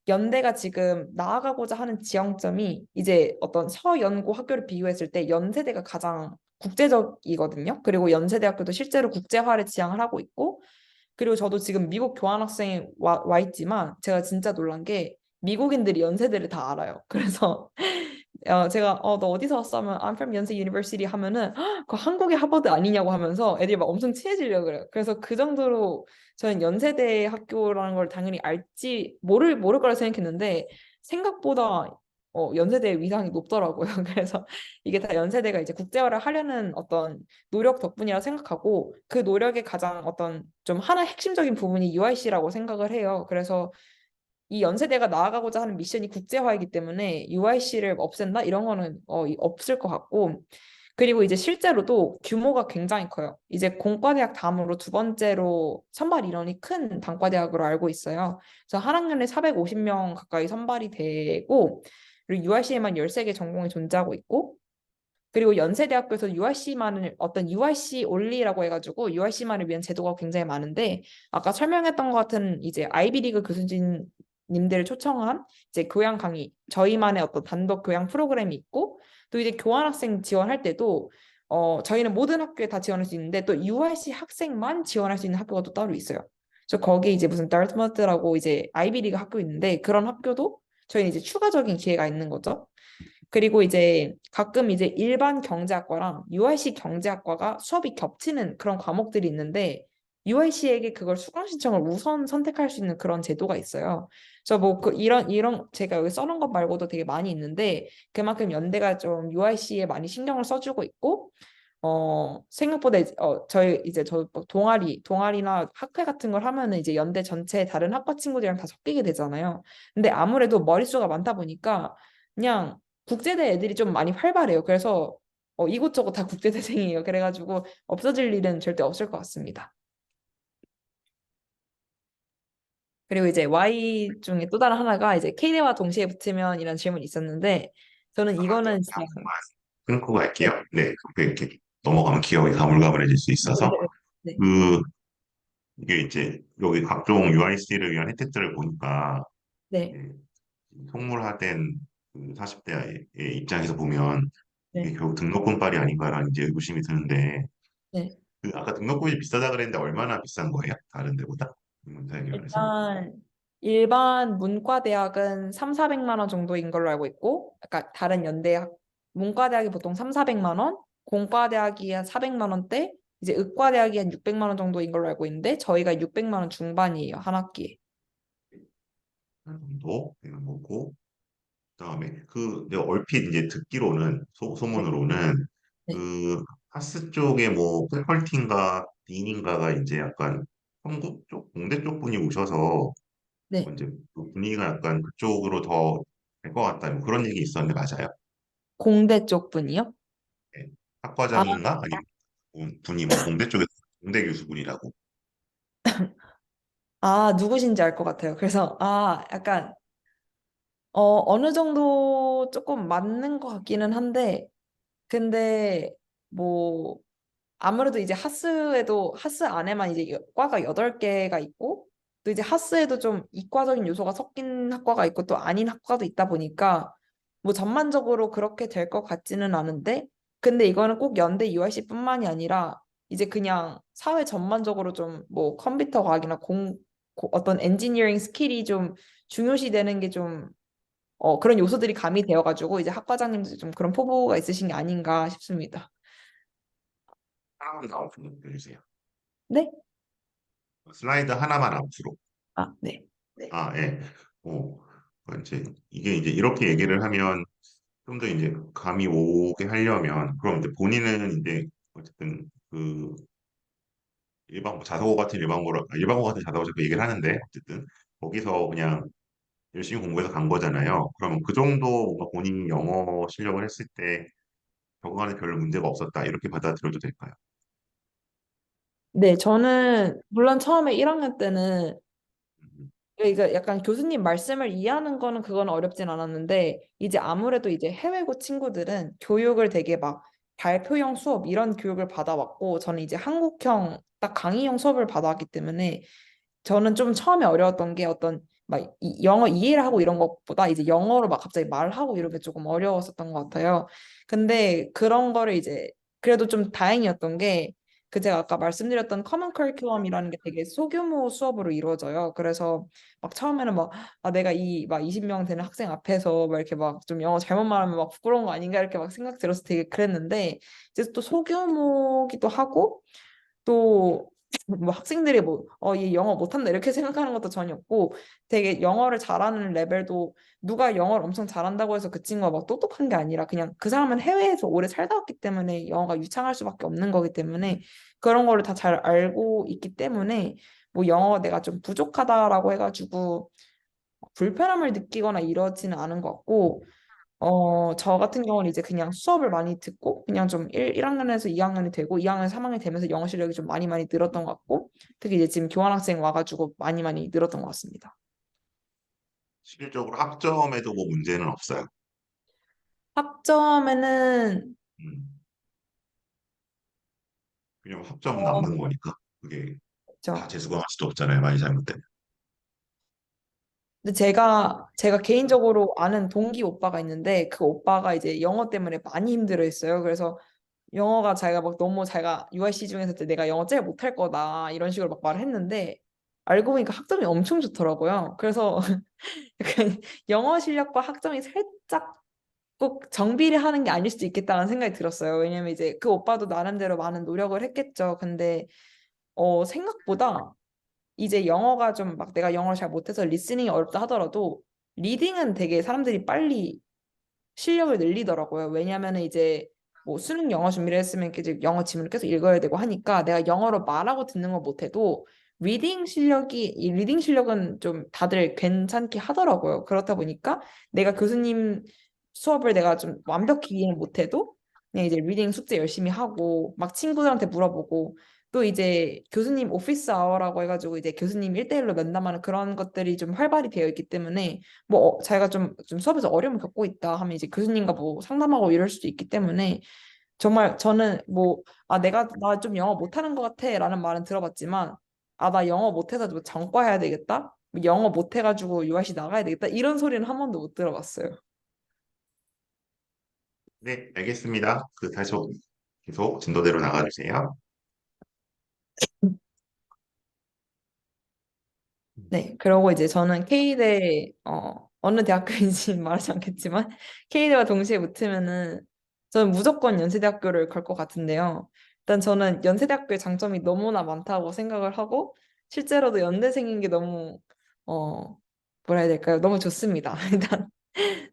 연대가 지금 나아가고자 하는 지향점이 이제 어떤 서연고 학교를 비교했을 때 연세대가 가장 국제적이거든요. 그리고 연세대학교도 실제로 국제화를 지향을 하고 있고 그리고 저도 지금 미국 교환학생이 와 있지만 제가 진짜 놀란 게 미국인들이 연세대를 다 알아요. 그래서 제가 너 어디서 왔어 하면 I'm from 연세 유니버시티 하면은 그 한국의 하버드 아니냐고 하면서 애들이 막 엄청 친해지려고 그래요. 그래서 그 정도로 저는 연세대 학교라는 걸 당연히 알지 모를 거라 생각했는데 생각보다 연세대의 위상이 높더라고요. 그래서 이게 다 연세대가 이제 국제화를 하려는 어떤 노력 덕분이라 생각하고 그 노력의 가장 어떤 좀 하나 핵심적인 부분이 UIC라고 생각을 해요. 그래서 이 연세대가 나아가고자 하는 미션이 국제화이기 때문에 UIC를 없앤다 이런 거는 없을 것 같고 그리고 이제 실제로도 규모가 굉장히 커요. 이제 공과대학 다음으로 두 번째로 선발 인원이 큰 단과대학으로 알고 있어요. 그래서 한 학년에 450명 가까이 선발이 되고 그리고 UIC에만 13개 전공이 존재하고 있고 그리고 연세대학교에서 UIC만을 어떤 UIC 올리라고 해가지고 UIC만을 위한 제도가 굉장히 많은데 아까 설명했던 것 같은 이제 아이비리그 교수님들을 초청한 이제 교양 강의 저희만의 어떤 단독 교양 프로그램이 있고 또 이제 교환학생 지원할 때도 저희는 모든 학교에 다 지원할 수 있는데 또 UIC 학생만 지원할 수 있는 학교가 또 따로 있어요. 그래서 거기 이제 무슨 다르트머트라고 이제 아이비리그 학교 있는데 그런 학교도 저희는 이제 추가적인 기회가 있는 거죠. 그리고 이제 가끔 이제 일반 경제학과랑 UIC 경제학과가 수업이 겹치는 그런 과목들이 있는데 UIC에게 그걸 수강 신청을 우선 선택할 수 있는 그런 제도가 있어요. 그래서 뭐 이런 제가 여기 써놓은 것 말고도 되게 많이 있는데 그만큼 연대가 좀 UIC에 많이 신경을 써주고 있고 생각보다 저희 이제 동아리나 학회 같은 걸 하면은 이제 연대 전체 다른 학과 친구들이랑 다 섞이게 되잖아요. 근데 아무래도 머릿수가 많다 보니까 그냥 국제대 애들이 좀 많이 활발해요. 그래서 이곳저곳 다 국제대생이에요. 그래가지고 없어질 일은 절대 없을 것 같습니다. 그리고 이제 Y 중에 또 다른 하나가 이제 K대와 동시에 붙으면 이런 질문이 있었는데 저는 이거는 진짜 잠깐만 끊고 갈게요. 네, 네, 이렇게 넘어가면 기억이 가물가물해질 수 있어서 네, 네, 그 이게 이제 여기 각종 UIC를 위한 혜택들을 보니까 네, 이게 속물화된 그 40대의 입장에서 보면 이게 네, 결국 등록금빨이 아닌가라는 이제 의구심이 드는데 네. 그 아까 등록금이 비싸다 그랬는데 얼마나 비싼 거예요? 다른 데보다? 문사학연에서? 일단 일반 문과대학은 3, 400만 원 정도인 걸로 알고 있고, 아까 다른 연대학 문과대학이 보통 3, 400만 원, 공과대학이 한 400만 원대, 이제 의과대학이 한 600만 원 정도인 걸로 알고 있는데 저희가 600만 원 중반이에요 한 학기에. 어느 정도 되는 거고 그다음에 그 내가 얼핏 이제 듣기로는 네, 소문으로는 네, 그 하스 쪽에 뭐 패컬티인가 딘인가가 이제 약간 성북 쪽 공대 쪽 분이 오셔서 뭐 네. 이제 그 분위기가 약간 그쪽으로 더 될 것 같다 뭐 그런 얘기 있었는데 맞아요? 공대 쪽 분이요? 네. 아, 학과장인가 아니면 분이 뭐 공대 쪽에 공대 교수분이라고. 누구신지 알 것 같아요. 그래서 약간 어느 정도 조금 맞는 것 같기는 한데 근데 뭐 아무래도 이제 하스에도 하스 안에만 이제 과가 8개가 있고 또 이제 하스에도 좀 이과적인 요소가 섞인 학과가 있고 또 아닌 학과도 있다 보니까 뭐 전반적으로 그렇게 될 것 같지는 않은데 근데 이거는 꼭 연대 UIC뿐만이 아니라 이제 그냥 사회 전반적으로 좀 뭐 컴퓨터 과학이나 어떤 엔지니어링 스킬이 좀 중요시되는 게 좀 그런 요소들이 가미되어가지고 이제 학과장님도 좀 그런 포부가 있으신 게 아닌가 싶습니다. 하나만 더 보여주세요. 네? 슬라이드 하나만 앞으로. 네. 아, 예. 이제 이게 이제 이렇게 얘기를 하면 좀 더 이제 감이 오게 하려면 그럼 이제 본인은 이제 어쨌든 그 일반 자사고 같은 일반고 같은 자사고 자꾸 얘기를 하는데 어쨌든 거기서 그냥 열심히 공부해서 간 거잖아요. 그러면 그 정도 뭔가 본인이 영어 실력을 했을 때 적응하는 데 별로 문제가 없었다 이렇게 받아들여도 될까요? 네, 저는 물론 처음에 1학년 때는 음, 그러니까 약간 교수님 말씀을 이해하는 거는 그건 어렵진 않았는데 이제 아무래도 이제 해외고 친구들은 교육을 되게 막 발표형 수업 이런 교육을 받아왔고 저는 이제 한국형 딱 강의형 수업을 받아왔기 때문에 저는 좀 처음에 어려웠던 게 어떤 막 영어 이해를 하고 이런 것보다 이제 영어로 막 갑자기 말하고 이런 게 조금 어려웠었던 것 같아요. 근데 그런 거를 이제 그래도 좀 다행이었던 게 그 제가 아까 말씀드렸던 커먼 커리큘럼이라는 게 되게 소규모 수업으로 이루어져요. 그래서 막 처음에는 막 내가 이 막 20명 되는 학생 앞에서 막 이렇게 막 좀 영어 잘못 말하면 막 부끄러운 거 아닌가 이렇게 막 생각 들어서 되게 그랬는데 이제 또 소규모기도 하고 또 뭐 학생들이 뭐 얘 영어 못한다 이렇게 생각하는 것도 전혀 없고 되게 영어를 잘하는 레벨도 누가 영어를 엄청 잘한다고 해서 그 친구가 막 똑똑한 게 아니라 그냥 그 사람은 해외에서 오래 살다 왔기 때문에 영어가 유창할 수밖에 없는 거기 때문에 그런 거를 다 잘 알고 있기 때문에 뭐 영어 내가 좀 부족하다라고 해가지고 불편함을 느끼거나 이러지는 않은 것 같고 저 같은 경우는 이제 그냥 수업을 많이 듣고 그냥 좀 1학년에서 2학년이 되고 2학년, 3학년이 되면서 영어 실력이 좀 많이 많이 늘었던 것 같고 특히 이제 지금 교환학생 와가지고 많이 많이 늘었던 것 같습니다. 실질적으로 학점에도 뭐 문제는 없어요. 학점에는 음, 왜냐면 학점 어, 남는 거니까 그게 다 그렇죠. 재수강할 수도 없잖아요. 많이 잘못되면. 근데 제가 개인적으로 아는 동기 오빠가 있는데 그 오빠가 이제 영어 때문에 많이 힘들어했어요. 그래서 영어가 자기가 막 너무 자기가 UIC 중에서 내가 영어 제일 못할 거다 이런 식으로 막 말을 했는데 알고 보니까 학점이 엄청 좋더라고요. 그래서 약간 영어 실력과 학점이 살짝 꼭 정비례하는 게 아닐 수도 있겠다는 생각이 들었어요. 왜냐면 이제 그 오빠도 나름대로 많은 노력을 했겠죠. 근데 생각보다 이제 영어가 좀 막 내가 영어를 잘 못해서 리스닝이 어렵다 하더라도 리딩은 되게 사람들이 빨리 실력을 늘리더라고요. 왜냐면은 이제 뭐 수능 영어 준비를 했으면 이제 영어 지문을 계속 읽어야 되고 하니까 내가 영어로 말하고 듣는 건 못해도 이 리딩 실력은 좀 다들 괜찮게 하더라고요. 그렇다 보니까 내가 교수님 수업을 내가 좀 완벽히 이해는 못해도 그냥 이제 리딩 숙제 열심히 하고 막 친구들한테 물어보고 또 이제 교수님 오피스 아워라고 해가지고 이제 교수님 1대1로 면담하는 그런 것들이 좀 활발히 되어 있기 때문에 뭐 자기가 좀 수업에서 어려움을 겪고 있다 하면 이제 교수님과 뭐 상담하고 이럴 수도 있기 때문에 정말 저는 뭐 아 내가 나 좀 영어 못하는 것 같아라는 말은 들어봤지만 아 나 영어 못해서 뭐 전과 해야 되겠다 뭐 영어 못해가지고 UIC 나가야 되겠다 이런 소리는 한 번도 못 들어봤어요. 네, 알겠습니다. 그 다시 계속 진도대로 나가주세요. 네, 그러고 이제 저는 K대 어느 대학교인지 말하지 않겠지만 K대와 동시에 붙으면은 저는 무조건 연세대학교를 갈 것 같은데요. 일단 저는 연세대학교의 장점이 너무나 많다고 생각을 하고 실제로도 연대생인 게 너무 어 뭐라 해야 될까요? 너무 좋습니다. 일단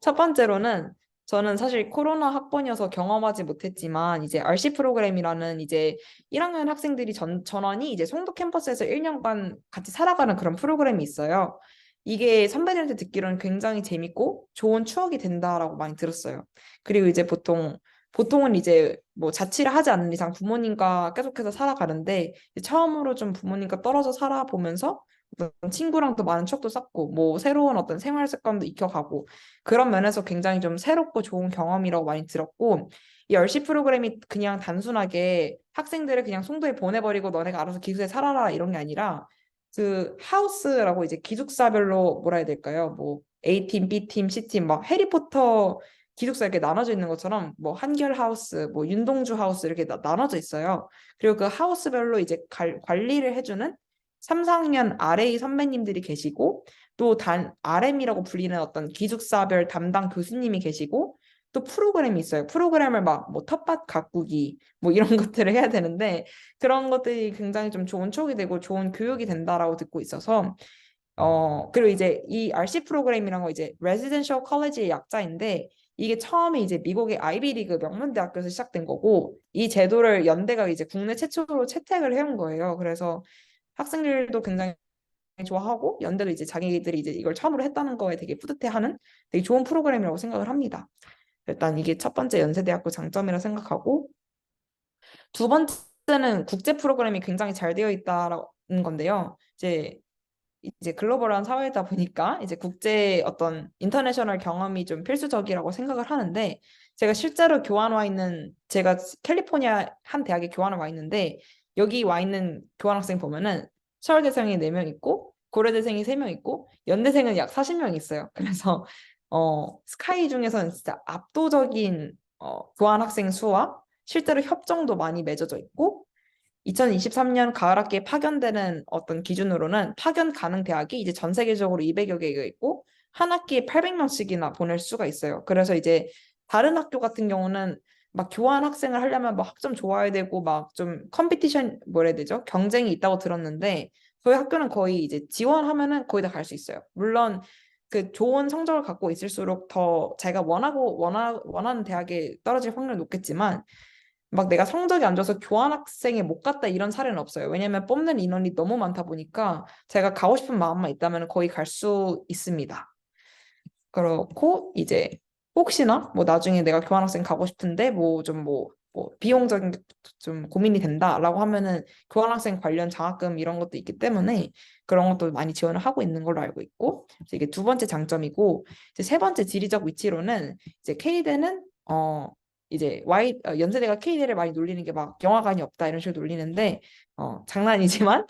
첫 번째로는 저는 사실 코로나 학번이어서 경험하지 못했지만 이제 RC 프로그램이라는 이제 1학년 학생들이 전원이 이제 송도 캠퍼스에서 1년간 같이 살아가는 그런 프로그램이 있어요. 이게 선배들한테 듣기로는 굉장히 재밌고 좋은 추억이 된다라고 많이 들었어요. 그리고 이제 보통은 이제 뭐 자취를 하지 않는 이상 부모님과 계속해서 살아가는데 이제 처음으로 좀 부모님과 떨어져 살아보면서 어떤 친구랑도 많은 추억도 쌓고 뭐 새로운 어떤 생활 습관도 익혀가고 그런 면에서 굉장히 좀 새롭고 좋은 경험이라고 많이 들었고 이 열시 프로그램이 그냥 단순하게 학생들을 그냥 송도에 보내버리고 너네가 알아서 기숙사에 살아라 이런 게 아니라 그 하우스라고 이제 기숙사별로 뭐라 해야 될까요? 뭐 A팀, B팀, C팀 막 해리포터 기숙사 이렇게 나눠져 있는 것처럼 뭐 한결 하우스, 뭐 윤동주 하우스 이렇게 나눠져 있어요. 그리고 그 하우스별로 이제 관리를 해주는 3, 4학년 아래의 선배님들이 계시고 또 RM이라고 불리는 어떤 기숙사별 담당 교수님이 계시고 또 프로그램이 있어요. 프로그램을 막 뭐 텃밭 가꾸기 뭐 이런 것들을 해야 되는데 그런 것들이 굉장히 좀 좋은 추억이 되고 좋은 교육이 된다라고 듣고 있어서 그리고 이제 이 RC 프로그램이란 거 이제 Residential College의 약자인데 이게 처음에 이제 미국의 아이비리그 명문대학교에서 시작된 거고 이 제도를 연대가 이제 국내 최초로 채택을 해온 거예요. 그래서 학생들도 굉장히 좋아하고 연대도 이제 자기들이 이제 이걸 처음으로 했다는 거에 되게 뿌듯해하는 되게 좋은 프로그램이라고 생각을 합니다. 일단 이게 첫 번째 연세대학교 장점이라 생각하고 두 번째는 국제 프로그램이 굉장히 잘 되어 있다는 건데요. 이제 글로벌한 사회다 보니까 이제 국제 어떤 인터내셔널 경험이 좀 필수적이라고 생각을 하는데 제가 실제로 교환 와 있는 제가 캘리포니아 한 대학에 교환을 와 있는데 여기 와 있는 교환학생 보면은 서울대생이 4명 있고 고려대생이 3명 있고 연대생은 약 40명 있어요. 그래서 스카이 중에서는 진짜 압도적인 교환학생 수와 실제로 협정도 많이 맺어져 있고 2023년 가을 학기에 파견되는 어떤 기준으로는 파견 가능 대학이 이제 전 세계적으로 200여 개가 있고 한 학기에 800명씩이나 보낼 수가 있어요. 그래서 이제 다른 학교 같은 경우는 막 교환 학생을 하려면 뭐 학점 좋아야 되고 막 좀 컴피티션 뭐라 해야 되죠? 경쟁이 있다고 들었는데 저희 학교는 거의 이제 지원하면은 거의 다 갈 수 있어요. 물론 그 좋은 성적을 갖고 있을수록 더 자기가 원하는 대학에 떨어질 확률이 높겠지만 막 내가 성적이 안 좋아서 교환학생에 못 갔다 이런 사례는 없어요. 왜냐면 뽑는 인원이 너무 많다 보니까 제가 가고 싶은 마음만 있다면 거의 갈 수 있습니다. 그렇고 이제 혹시나 뭐 나중에 내가 교환학생 가고 싶은데 뭐 비용적인 게 좀 고민이 된다라고 하면은 교환학생 관련 장학금 이런 것도 있기 때문에 그런 것도 많이 지원을 하고 있는 걸로 알고 있고 그래서 이게 두 번째 장점이고 이제 세 번째 지리적 위치로는 이제 K대는 이제 연세대가 K대를 많이 놀리는 게 막 영화관이 없다 이런 식으로 놀리는데 장난이지만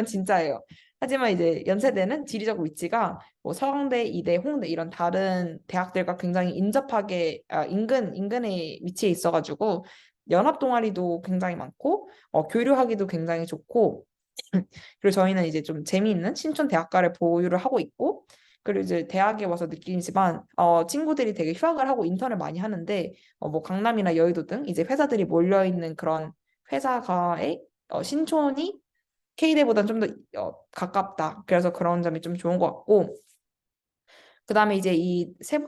진짜예요. 하지만 이제 연세대는 지리적 위치가 뭐 서강대, 이대, 홍대 이런 다른 대학들과 굉장히 인접하게 인근에 위치해 있어가지고 연합 동아리도 굉장히 많고 교류하기도 굉장히 좋고 그리고 저희는 이제 좀 재미있는 신촌 대학가를 보유를 하고 있고 그리고 이제 대학에 와서 느끼지만 친구들이 되게 휴학을 하고 인턴을 많이 하는데 뭐 강남이나 여의도 등 이제 회사들이 몰려 있는 그런 회사가의 신촌이 K대보다는 좀 더 가깝다. 그래서 그런 점이 좀 좋은 것 같고 그다음에 이제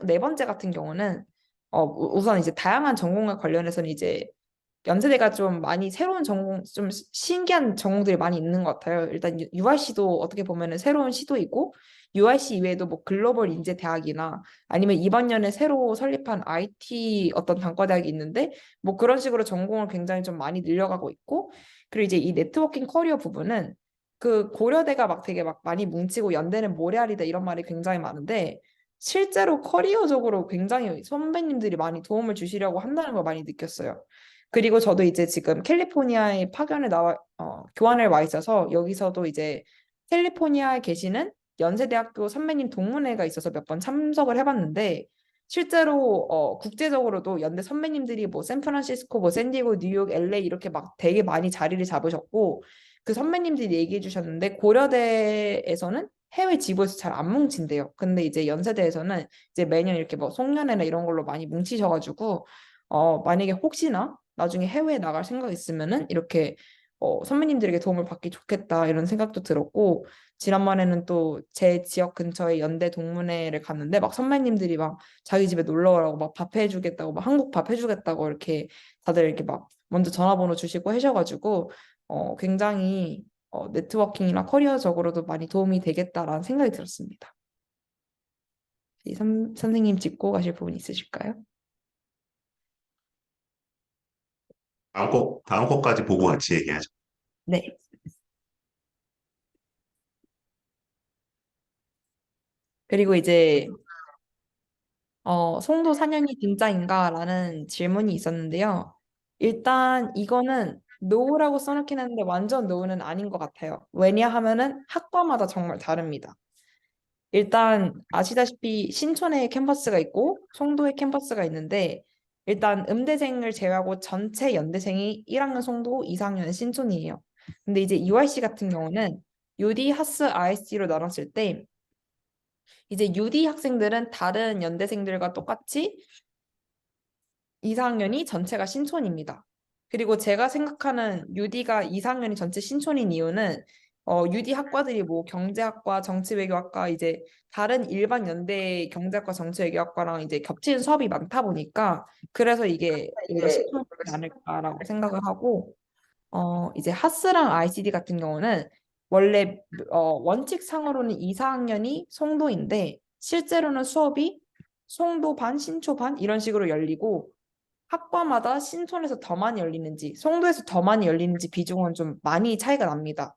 네 번째 같은 경우는 우선 이제 다양한 전공과 관련해서는 이제 연세대가 좀 많이 새로운 전공, 좀 신기한 전공들이 많이 있는 것 같아요. 일단 URC도 어떻게 보면은 새로운 시도이고 UIC 이외에도 뭐 글로벌 인재 대학이나 아니면 이번 년에 새로 설립한 IT 어떤 단과 대학이 있는데 뭐 그런 식으로 전공을 굉장히 좀 많이 늘려가고 있고 그리고 이제 이 네트워킹 커리어 부분은 그 고려대가 막 되게 막 많이 뭉치고 연대는 모래알이다 이런 말이 굉장히 많은데 실제로 커리어적으로 굉장히 선배님들이 많이 도움을 주시려고 한다는 걸 많이 느꼈어요. 그리고 저도 이제 지금 캘리포니아에 파견을 교환을 와 있어서 여기서도 이제 캘리포니아에 계시는 연세대학교 선배님 동문회가 있어서 몇 번 참석을 해봤는데 실제로 국제적으로도 연대 선배님들이 뭐 샌프란시스코, 뭐 샌디에고, 뉴욕, LA 이렇게 막 되게 많이 자리를 잡으셨고 그 선배님들이 얘기해 주셨는데 고려대에서는 해외 지부에서 잘 안 뭉친대요. 근데 이제 연세대에서는 이제 매년 이렇게 뭐 송년회나 이런 걸로 많이 뭉치셔가지고 만약에 혹시나 나중에 해외에 나갈 생각 있으면은 이렇게 선배님들에게 도움을 받기 좋겠다 이런 생각도 들었고 지난번에는 또 제 지역 근처에 연대 동문회를 갔는데 막 선배님들이 막 자기 집에 놀러 오라고 막 밥 해주겠다고 막 한국 밥 해주겠다고 이렇게 다들 이렇게 막 먼저 전화번호 주시고 하셔가지고 굉장히 네트워킹이나 커리어적으로도 많이 도움이 되겠다라는 생각이 들었습니다. 선생님 짚고 가실 부분 있으실까요? 다음 곡까지 보고 같이 얘기하죠. 네. 그리고 이제 송도 사냥이 진짜인가라는 질문이 있었는데요. 일단 이거는 노우라고 써놓긴 했는데 완전 노우는 아닌 것 같아요. 왜냐하면은 학과마다 정말 다릅니다. 일단 아시다시피 신촌에 캠퍼스가 있고 송도에 캠퍼스가 있는데 일단 음대생을 제외하고 전체 연대생이 1학년 송도, 2학년 신촌이에요. 근데 이제 UIC 같은 경우는 UD, 하스, ISC로 나눴을 때 이제 UD 학생들은 다른 연대생들과 똑같이 2, 4학년이 전체가 신촌입니다. 그리고 제가 생각하는 UD가 2, 4학년이 전체 신촌인 이유는 UD 학과들이 뭐 경제학과, 정치외교학과 이제 다른 일반 연대 경제학과, 정치외교학과랑 이제 겹치는 수업이 많다 보니까 그래서 이게 여기가 신촌이지 않을까라고 생각을 하고 이제 하스랑 ICD 같은 경우는 원래 원칙상으로는 2, 4학년이 송도인데 실제로는 수업이 송도 반, 신초 반 이런 식으로 열리고 학과마다 신촌에서 더 많이 열리는지 송도에서 더 많이 열리는지 비중은 좀 많이 차이가 납니다.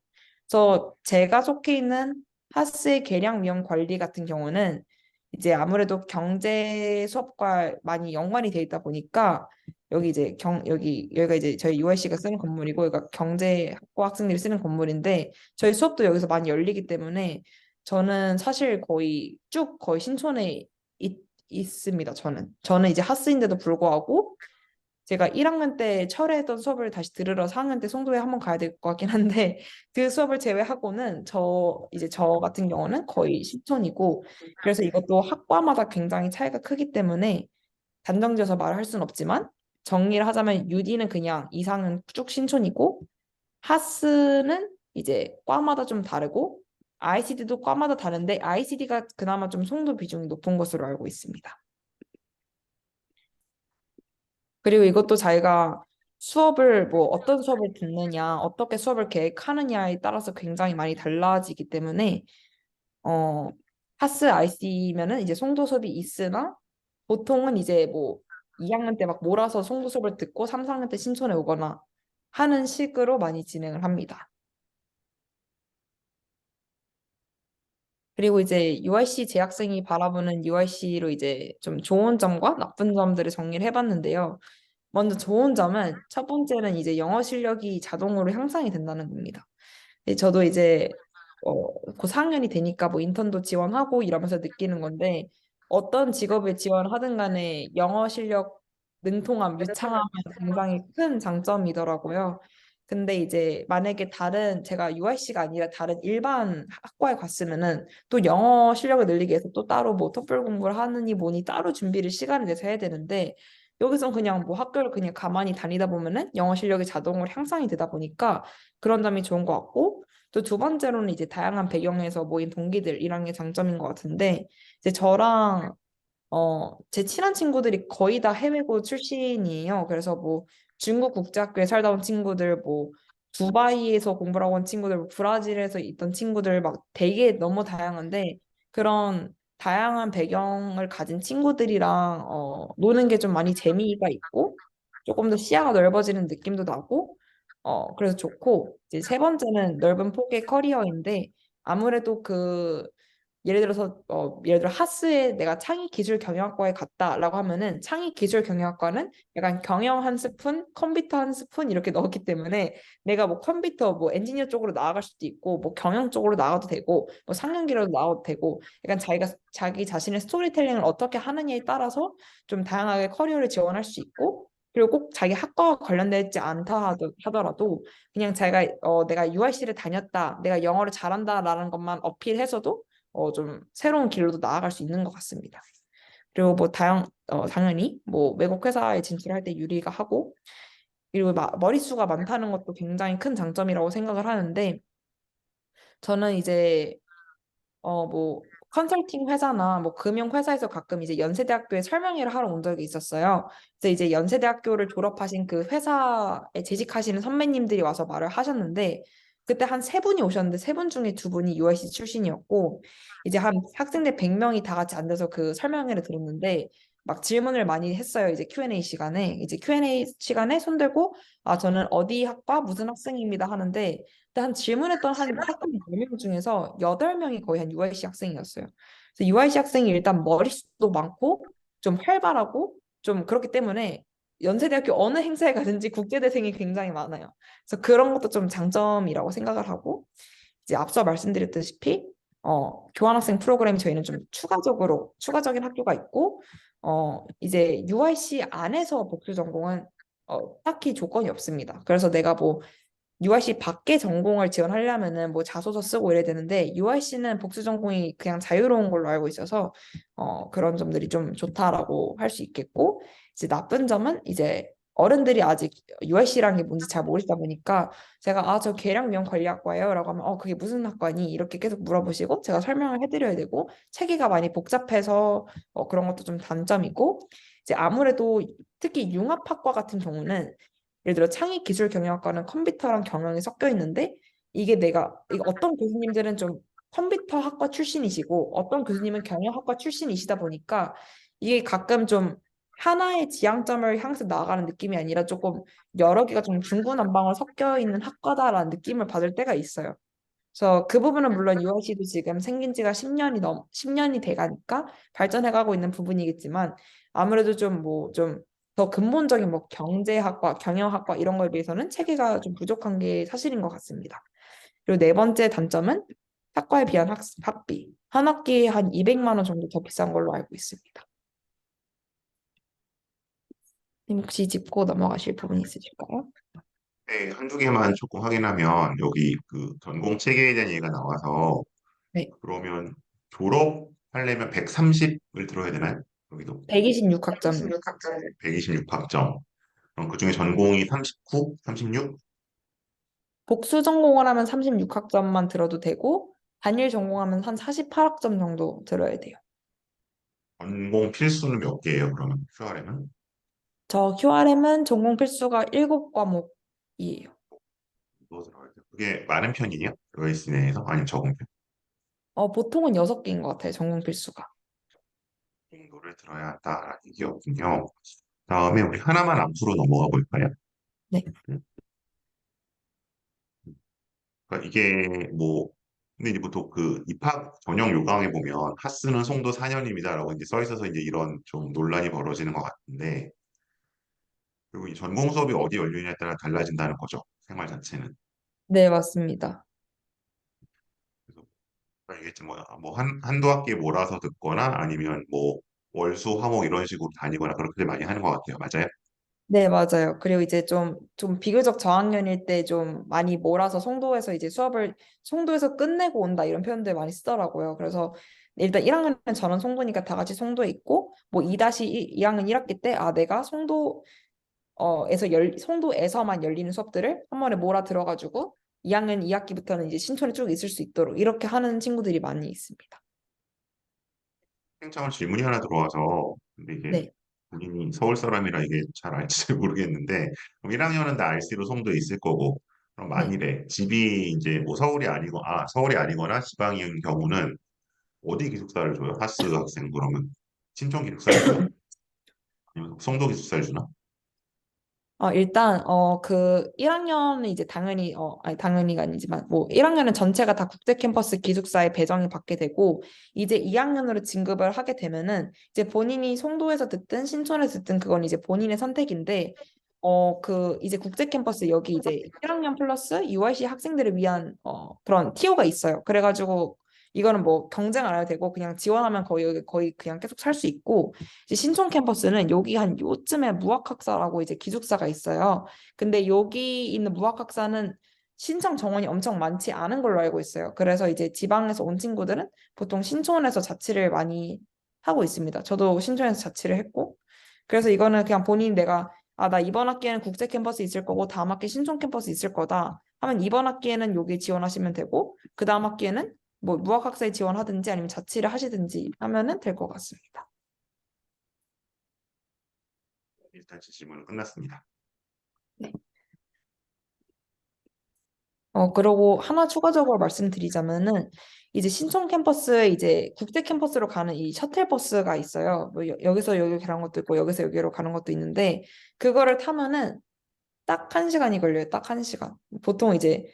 그래서 제가 속해 있는 하스의 계량 위험 관리 같은 경우는 이제 아무래도 경제 수업과 많이 연관이 돼 있다 보니까 여기 이제 여기가 이제 저희 UIC가 쓰는 건물이고 여기가 경제학과 학생들이 쓰는 건물인데 저희 수업도 여기서 많이 열리기 때문에 저는 사실 거의 신촌에 있습니다. 저는 이제 하스인데도 불구하고 제가 1학년 때 철회했던 수업을 다시 들으러 4학년 때 송도에 한번 가야 될 것 같긴 한데 그 수업을 제외하고는 저 같은 경우는 거의 신촌이고 그래서 이것도 학과마다 굉장히 차이가 크기 때문에 단정지어서 말을 할 수는 없지만 정리를 하자면 UD는 그냥 이상은 쭉 신촌이고 하스는 이제 과마다 좀 다르고 ICD도 과마다 다른데 ICD가 그나마 좀 송도 비중이 높은 것으로 알고 있습니다. 그리고 이것도 자기가 수업을 뭐 어떤 수업을 듣느냐, 어떻게 수업을 계획하느냐에 따라서 굉장히 많이 달라지기 때문에 어 하스 IC면은 이제 송도 수업이 있으나 보통은 이제 뭐 2학년 때 막 몰아서 송도 수업을 듣고 3, 4학년 때 신촌에 오거나 하는 식으로 많이 진행을 합니다. 그리고 이제 UIC 재학생이 바라보는 UIC로 이제 좀 좋은 점과 나쁜 점들을 정리를 해봤는데요. 먼저 좋은 점은 첫 번째는 이제 영어 실력이 자동으로 향상이 된다는 겁니다. 저도 이제 고 4학년이 되니까 뭐 인턴도 지원하고 이러면서 느끼는 건데 어떤 직업에 지원하든 간에 영어 실력 능통함, 유창함은 굉장히 큰 장점이더라고요. 근데 이제 만약에 제가 UIC가 아니라 다른 일반 학과에 갔으면은 또 영어 실력을 늘리기 위해서 또 따로 뭐 토플 공부를 하느니 뭐니 따로 준비를 시간을 내서 해야 되는데 여기선 그냥 뭐 학교를 그냥 가만히 다니다 보면은 영어 실력이 자동으로 향상이 되다 보니까 그런 점이 좋은 것 같고 또 두 번째로는 이제 다양한 배경에서 모인 동기들이란 게 장점인 것 같은데 이제 저랑 제 친한 친구들이 거의 다 해외고 출신이에요. 그래서 뭐 중국 국제학교에 살다 온 친구들, 뭐 두바이에서 공부를 하고 온 친구들, 뭐 브라질에서 있던 친구들 막 되게 너무 다양한데 그런 다양한 배경을 가진 친구들이랑 노는 게 좀 많이 재미가 있고 조금 더 시야가 넓어지는 느낌도 나고 그래서 좋고 이제 세 번째는 넓은 폭의 커리어인데 아무래도 예를 들어 하스에 내가 창의기술경영학과에 갔다라고 하면은 창의기술경영학과는 약간 경영 한 스푼, 컴퓨터 한 스푼 이렇게 넣었기 때문에 내가 뭐 컴퓨터 뭐 엔지니어 쪽으로 나아갈 수도 있고 뭐 경영 쪽으로 나가도 되고 뭐 상영기라도 나가도 되고 약간 자기가 자기 자신의 스토리텔링을 어떻게 하느냐에 따라서 좀 다양하게 커리어를 지원할 수 있고 그리고 꼭 자기 학과와 관련되지 않다 하더라도 그냥 자기가 내가 UIC를 다녔다, 내가 영어를 잘한다라는 것만 어필해서도 좀 새로운 길로도 나아갈 수 있는 것 같습니다. 그리고 뭐 당연히 뭐 외국 회사에 진출할 때 유리가 하고 그리고 머릿수가 많다는 것도 굉장히 큰 장점이라고 생각을 하는데 저는 이제 뭐 컨설팅 회사나 뭐 금융 회사에서 가끔 이제 연세대학교에 설명회를 하러 온 적이 있었어요. 그래서 이제 연세대학교를 졸업하신 그 회사에 재직하시는 선배님들이 와서 말을 하셨는데 그때 한 세 분이 오셨는데 세 분 중에 두 분이 UIC 출신이었고 이제 한 학생들 100명이 다 같이 앉아서 그 설명회를 들었는데 막 질문을 많이 했어요. 이제 Q&A 시간에 이제 Q&A 시간에 손 들고 아 저는 어디 학과 무슨 학생입니다 하는데 그때 한 질문했던 한 학생 4명 중에서 8명이 거의 한 UIC 학생이었어요. 그래서 UIC 학생이 일단 머릿수도 많고 좀 활발하고 좀 그렇기 때문에 연세대학교 어느 행사에 가든지 국제대생이 굉장히 많아요. 그래서 그런 것도 좀 장점이라고 생각을 하고 이제 앞서 말씀드렸다시피 교환학생 프로그램이 저희는 좀 추가적인 학교가 있고 이제 UIC 안에서 복수 전공은 딱히 조건이 없습니다. 그래서 내가 뭐 UIC 밖에 전공을 지원하려면은 뭐 자소서 쓰고 이래야 되는데 UIC는 복수 전공이 그냥 자유로운 걸로 알고 있어서 그런 점들이 좀 좋다라고 할 수 있겠고 이제 나쁜 점은 이제 어른들이 아직 UIC라는 게 뭔지 잘 모르다 보니까 제가 아 저 계량위험관리학과예요라고 하면 그게 무슨 학과니 이렇게 계속 물어보시고 제가 설명을 해드려야 되고 체계가 많이 복잡해서 그런 것도 좀 단점이고 이제 아무래도 특히 융합학과 같은 경우는 예를 들어 창의기술경영학과는 컴퓨터랑 경영이 섞여 있는데 이게 어떤 교수님들은 좀 컴퓨터 학과 출신이시고 어떤 교수님은 경영학과 출신이시다 보니까 이게 가끔 좀 하나의 지향점을 향해서 나아가는 느낌이 아니라 조금 여러 개가 좀 중구난방으로 섞여 있는 학과다라는 느낌을 받을 때가 있어요. 그래서 그 부분은 물론 UIC도 지금 생긴 지가 10년이 돼가니까 발전해가고 있는 부분이겠지만 아무래도 좀 더 근본적인 뭐 경제학과, 경영학과 이런 거에 비해서는 체계가 좀 부족한 게 사실인 것 같습니다. 그리고 네 번째 단점은 학과에 비한 학비. 한 학기에 한 200만 원 정도 더 비싼 걸로 알고 있습니다. 님 혹시 짚고 넘어가실 부분 있으실까요? 네, 한두 개만 조금 확인하면 여기 그 전공 체계에 대한 얘기가 나와서 네. 그러면 졸업하려면 130을 들어야 되나요? 여기도 126학점입니다. 126학점. 그럼 그중에 전공이 39, 36? 복수 전공을 하면 36학점만 들어도 되고 단일 전공하면 한 48학점 정도 들어야 돼요. 전공 필수는 몇 개예요? 그러면 QRM은? 저 QRM은 전공 필수가 7과목이에요. 또 들어가야 돼요. 그게 많은 편이에요? 들어있으 내에서? 아니면 적은 편? 보통은 6개인 것 같아요, 전공 필수가. 정도를 들어야 한다라는 얘기였군요. 다음에 우리 하나만 앞으로 넘어가 볼까요? 네. 음, 그러니까 이게 뭐 근데 이제 보통 그 입학 전형 요강에 보면 하스는 송도 4년입니다라고 이제 써 있어서 이제 이런 좀 논란이 벌어지는 것 같은데 그리고 이 전공 수업이 어디 열리냐에 따라 달라진다는 거죠. 생활 자체는. 네, 맞습니다. 그래서 아까 얘기했지 한두 학기에 몰아서 듣거나 아니면 뭐 월수 화목 이런 식으로 다니거나 그렇게 많이 하는 것 같아요. 맞아요? 네, 맞아요. 그리고 이제 좀 비교적 저학년일 때 좀 많이 몰아서 송도에서 끝내고 온다 이런 표현들 많이 쓰더라고요. 그래서 일단 1학년은 저는 송도니까 다 같이 송도에 있고 뭐 2-2학년 1학기 때 내가 송도에서만 열리는 수업들을 한 번에 몰아 들어가지고 2학년 2학기부터는 이제 신촌에 쭉 있을 수 있도록 이렇게 하는 친구들이 많이 있습니다. 행정은 질문이 하나 들어와서 근데 이게 네, 본인이 서울 사람이라 이게 잘 알지 잘 모르겠는데 그럼 1학년은 다 RC로 송도에 있을 거고 그럼 네. 만일에 집이 이제 뭐 서울이 아니거나 지방인 경우는 어디 기숙사를 줘요? 하스 학생 그러면 신촌 기숙사를 줘요? 아니면 송도 기숙사를 주나? 일단 그 1학년은 이제 당연히 아니 당연히가 아니지만 뭐 1학년은 전체가 다 국제 캠퍼스 기숙사에 배정이 받게 되고 이제 2학년으로 진급을 하게 되면은 이제 본인이 송도에서 듣든 신촌에서 듣든 그건 이제 본인의 선택인데 그 이제 국제 캠퍼스 여기 이제 1학년 플러스 UIC 학생들을 위한 그런 티오가 있어요. 그래가지고 이거는 뭐 경쟁 안 해도 되고 그냥 지원하면 거의 그냥 계속 살 수 있고 이제 신촌 캠퍼스는 여기 한 요쯤에 무학학사라고 이제 기숙사가 있어요. 근데 여기 있는 무학학사는 신청 정원이 엄청 많지 않은 걸로 알고 있어요. 그래서 이제 지방에서 온 친구들은 보통 신촌에서 자취를 많이 하고 있습니다. 저도 신촌에서 자취를 했고 그래서 이거는 그냥 본인 내가 나 이번 학기에는 국제 캠퍼스 있을 거고 다음 학기 신촌 캠퍼스 있을 거다 하면 이번 학기에는 여기 지원하시면 되고 그 다음 학기에는 뭐 무학학사에 지원하든지 아니면 자취를 하시든지 하면은 될 것 같습니다. 일단 제 질문은 끝났습니다. 네. 그리고 하나 추가적으로 말씀드리자면은 이제 신촌 캠퍼스에 이제 국제 캠퍼스로 가는 이 셔틀버스가 있어요. 뭐 여기서 여기 가는 것도 있고 여기서 여기로 가는 것도 있는데 그거를 타면은 딱 1시간이 걸려요. 딱 1시간. 보통 이제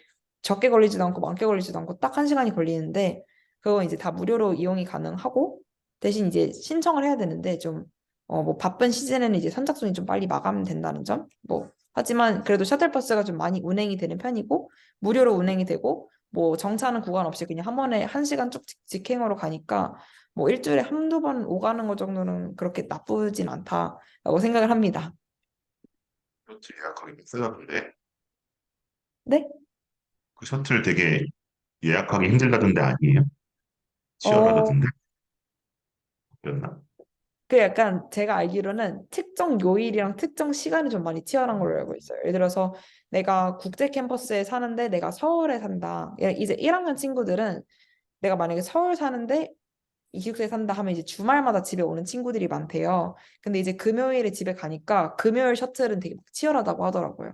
적게 걸리지도 않고 많게 걸리지도 않고 딱 1시간이 걸리는데 그건 이제 다 무료로 이용이 가능하고 대신 이제 신청을 해야 되는데 좀 뭐 바쁜 시즌에는 이제 선착순이 좀 빨리 마감된다는 점. 뭐 하지만 그래도 셔틀버스가 좀 많이 운행이 되는 편이고 무료로 운행이 되고 뭐 정차하는 구간 없이 그냥 한 번에 1시간 쭉 직행으로 가니까 뭐 일주일에 한두 번 오가는 것 정도는 그렇게 나쁘진 않다라고 생각을 합니다. 셔틀 예약하기 쓰던데 네? 그 셔틀 되게 예약하기 힘들다던데 아니에요? 어, 치열하다던데 그랬나? 그 약간 제가 알기로는 특정 요일이랑 특정 시간이 좀 많이 치열한 걸로 알고 있어요. 예를 들어서 내가 국제 캠퍼스에 사는데 내가 서울에 산다. 이제 1학년 친구들은 내가 만약에 서울 사는데 이 기숙사에 산다 하면 이제 주말마다 집에 오는 친구들이 많대요. 근데 이제 금요일에 집에 가니까 금요일 셔틀은 되게 막 치열하다고 하더라고요.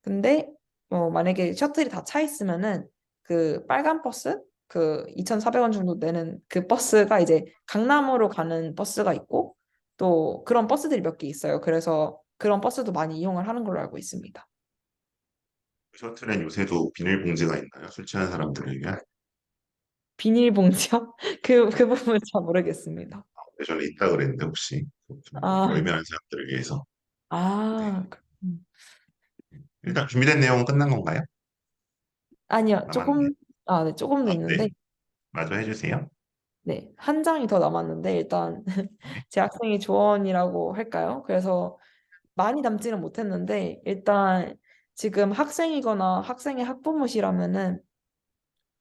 근데 만약에 셔틀이 다 차 있으면은 그 빨간 버스 그 2,400원 정도 내는 그 버스가 이제 강남으로 가는 버스가 있고 또 그런 버스들이 몇 개 있어요. 그래서 그런 버스도 많이 이용을 하는 걸로 알고 있습니다. 그 셔틀엔 요새도 비닐봉지가 있나요? 술 취한 사람들을 위한? 비닐봉지요? 그 부분은 잘 모르겠습니다. 예전에 있다 그랬는데 혹시 좀 아, 멀미하는 사람들을 위해서. 네. 아, 일단 준비된 내용은 끝난 건가요? 아니요. 남았네. 조금, 네, 조금 더 네. 있는데, 마저 해주세요. 네, 한 장이 더 남았는데, 일단 네. 제 학생의 조언이라고 할까요? 그래서 많이 담지는 못했는데 일단 지금 학생이거나 학생의 학부모시라면은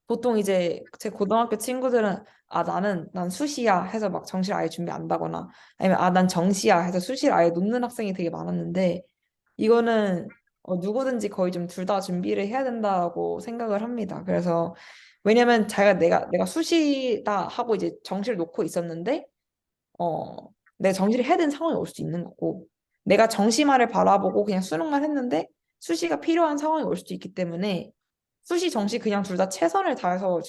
보통 이제 제 고등학교 친구들은 난 수시야 해서 막 정시를 아예 준비 안 한다거나 아니면 난 정시야 해서 수시를 아예 놓는 학생이 되게 많았는데 이거는 누구든지 거의 좀 둘 다 준비를 해야 된다고 생각을 합니다. 그래서 왜냐면 내가 수시다 하고 이제 정시를 놓고 있었는데 어, 내가 정시를 해야 되는 상황이 올 수도 있는 거고, 내가 정시만을 바라보고 그냥 수능만 했는데 수시가 필요한 상황이 올 수도 있기 때문에 수시, 정시 그냥 둘 다 최선을 다해서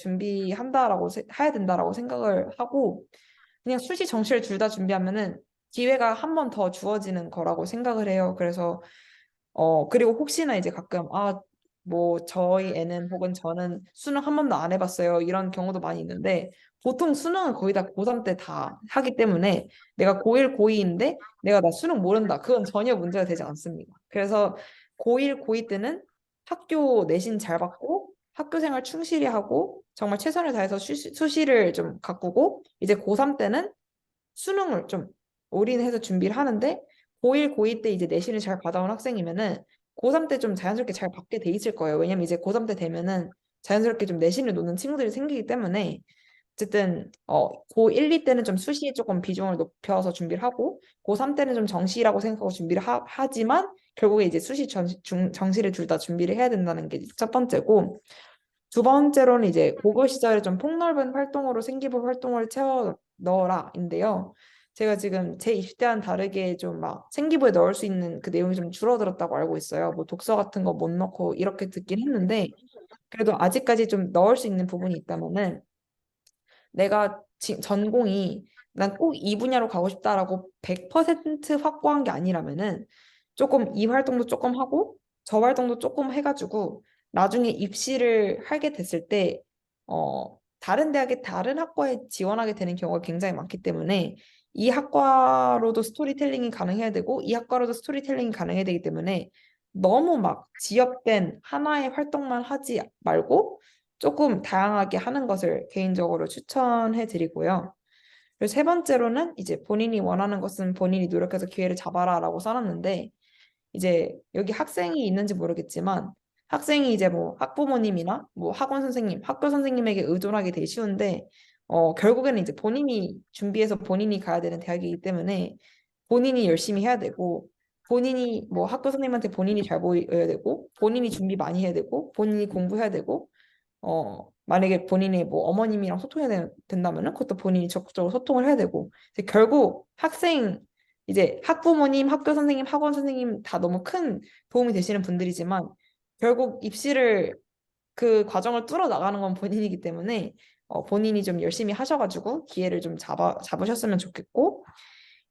해야 된다라고 생각을 하고 그냥 수시, 정시를 둘 다 준비하면은 기회가 한 번 더 주어지는 거라고 생각을 해요. 그래서 그리고 혹시나 이제 가끔, 뭐, 저희 애는 혹은 저는 수능 한 번도 안 해봤어요. 이런 경우도 많이 있는데, 보통 수능은 거의 다 고3 때 다 하기 때문에, 내가 고1, 고2인데, 내가 나 수능 모른다. 그건 전혀 문제가 되지 않습니다. 그래서 고1, 고2 때는 학교 내신 잘 받고, 학교 생활 충실히 하고, 정말 최선을 다해서 수시를 좀 가꾸고, 이제 고3 때는 수능을 좀 올인해서 준비를 하는데 고1, 고2 때 이제 내신을 잘 받아온 학생이면은 고3 때 좀 자연스럽게 잘 받게 돼 있을 거예요. 왜냐면 이제 고3 때 되면은 자연스럽게 좀 내신을 놓는 친구들이 생기기 때문에 어쨌든 고1, 2 때는 좀 수시에 조금 비중을 높여서 준비를 하고 고3 때는 좀 정시라고 생각하고 준비를 하지만 결국에 이제 정시를 둘 다 준비를 해야 된다는 게 첫 번째고 두 번째로는 이제 고교 시절에 좀 폭넓은 활동으로 생기부 활동을 채워 넣어라인데요. 제가 지금 제 20대와는 다르게 좀 막 생기부에 넣을 수 있는 그 내용이 좀 줄어들었다고 알고 있어요. 뭐 독서 같은 거 못 넣고 이렇게 듣긴 했는데 그래도 아직까지 좀 넣을 수 있는 부분이 있다면은 내가 전공이 난 꼭 이 분야로 가고 싶다라고 100% 확고한 게 아니라면은 조금 이 활동도 조금 하고 저 활동도 조금 해가지고 나중에 입시를 하게 됐을 때 다른 대학에 다른 학과에 지원하게 되는 경우가 굉장히 많기 때문에 이 학과로도 스토리텔링이 가능해야 되고 이 학과로도 스토리텔링이 가능해야 되기 때문에 너무 막 지역된 하나의 활동만 하지 말고 조금 다양하게 하는 것을 개인적으로 추천해 드리고요. 그리고 세 번째로는 이제 본인이 원하는 것은 본인이 노력해서 기회를 잡아라라고 써놨는데 이제 여기 학생이 있는지 모르겠지만 학생이 이제 뭐 학부모님이나 뭐 학원 선생님, 학교 선생님에게 의존하기 되게 쉬운데 결국에는 이제 본인이 준비해서 본인이 가야 되는 대학이기 때문에 본인이 열심히 해야 되고 본인이 뭐 학교 선생님한테 본인이 잘 보여야 되고 본인이 준비 많이 해야 되고 본인이 공부해야 되고 만약에 본인이 뭐 어머님이랑 소통해야 된다면은 그것도 본인이 적극적으로 소통을 해야 되고 이제 결국 학생 이제 학부모님, 학교 선생님, 학원 선생님 다 너무 큰 도움이 되시는 분들이지만 결국 입시를 그 과정을 뚫어 나가는 건 본인이기 때문에 본인이 좀 열심히 하셔가지고 기회를 좀 잡으셨으면 좋겠고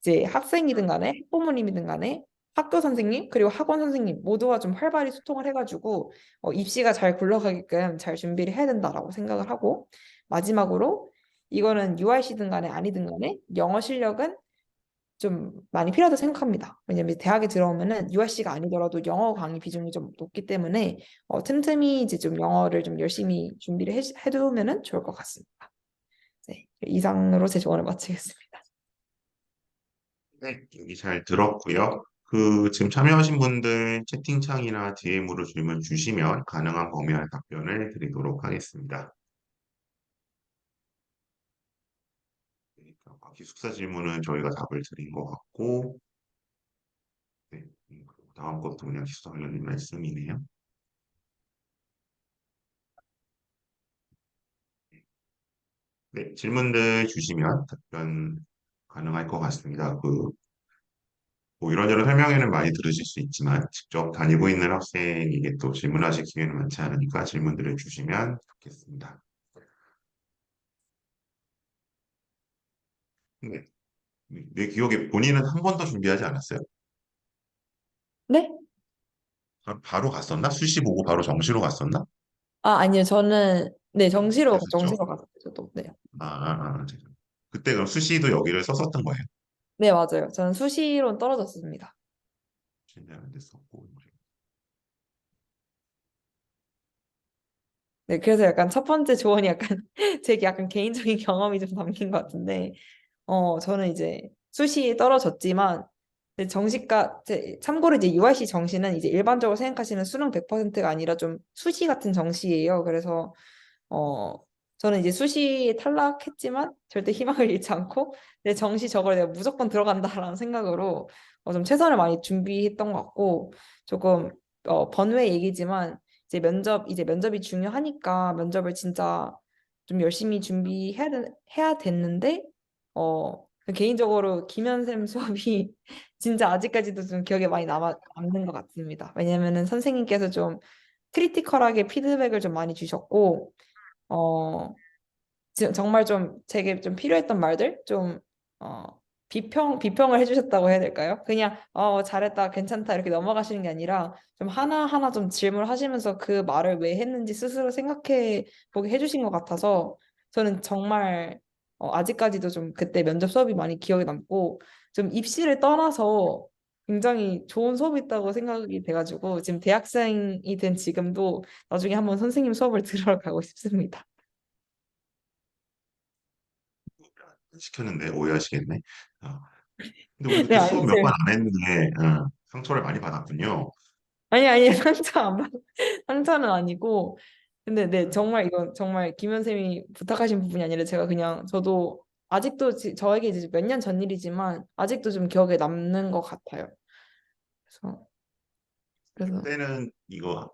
이제 학생이든 간에 학부모님이든 간에 학교 선생님 그리고 학원 선생님 모두와 좀 활발히 소통을 해가지고 입시가 잘 굴러가게끔 잘 준비를 해야 된다라고 생각을 하고 마지막으로 이거는 UIC든 간에 아니든 간에 영어 실력은 좀 많이 필요하다고 생각합니다. 왜냐면 대학에 들어오면은 UIC가 아니더라도 영어 강의 비중이 좀 높기 때문에 틈틈이 이제 좀 영어를 좀 열심히 준비를 해두면은 좋을 것 같습니다. 네, 이상으로 제 조언을 마치겠습니다. 네, 얘기 잘 들었고요. 그 지금 참여하신 분들 채팅창이나 DM으로 질문 주시면 가능한 범위 안에 답변을 드리도록 하겠습니다. 네, 기숙사 질문은 저희가 답을 드린 것 같고, 네, 그리고 다음 것도 그냥 기숙사 관련된 말씀이네요. 네, 질문들 주시면 답변 가능할 것 같습니다. 뭐 이런저런 설명회는 많이 들으실 수 있지만 직접 다니고 있는 학생에게 또 질문하실 기회는 많지 않으니까 질문들을 주시면 좋겠습니다. 네, 내 기억에 본인은 한 번 더 준비하지 않았어요? 네? 바로 갔었나? 수시 보고 바로 정시로 갔었나? 아니요. 저는 네, 그랬었죠. 정시로 갔어요. 저도. 네. 죄송해요. 그때 그럼 수시도 여기를 썼었던 거예요? 네, 맞아요. 저는 수시론 떨어졌습니다. 진짜 안 됐었고. 네, 그래서 약간 첫 번째 조언이 약간 제 약간 개인적인 경험이 좀 담긴 것 같은데 저는 이제 수시에 떨어졌지만 이제 참고로 이제 UIC 정시는 이제 일반적으로 생각하시는 수능 100%가 아니라 좀 수시 같은 정시예요. 그래서 어 저는 이제 수시에 탈락했지만 절대 희망을 잃지 않고 내 정시 저걸 내가 무조건 들어간다라는 생각으로 좀 최선을 많이 준비했던 것 같고 조금 번외 얘기지만 이제 면접이 중요하니까 면접을 진짜 좀 열심히 해야 됐는데 개인적으로 김현쌤 수업이 진짜 아직까지도 좀 기억에 많이 남는 것 같습니다. 왜냐면은 선생님께서 좀 크리티컬하게 피드백을 좀 많이 주셨고 어, 정말 좀 제게 좀 필요했던 말들 좀 어, 비평을 해주셨다고 해야 될까요? 그냥 잘했다 괜찮다 이렇게 넘어가시는 게 아니라 좀 하나하나 좀 질문하시면서 그 말을 왜 했는지 스스로 생각해 보게 해주신 것 같아서 저는 정말 아직까지도 좀 그때 면접 수업이 많이 기억에 남고 좀 입시를 떠나서 굉장히 좋은 수업이 있다고 생각이 돼가지고 지금 대학생이 된 지금도 나중에 한번 선생님 수업을 들으러 가고 싶습니다. 시켰는데 오해하시겠네. 아, 근데 우리 네, 그때 수업 몇 번 아니세요. 안 했는데 상처를 많이 받았군요. 아니, 상처는 아니고. 근데 네, 정말 이건 정말 김현 쌤이 부탁하신 부분이 아니라 제가 그냥 저도 아직도 저에게 이제 몇 년 전 일이지만 아직도 좀 기억에 남는 것 같아요. 그래서, 그래서, 그때는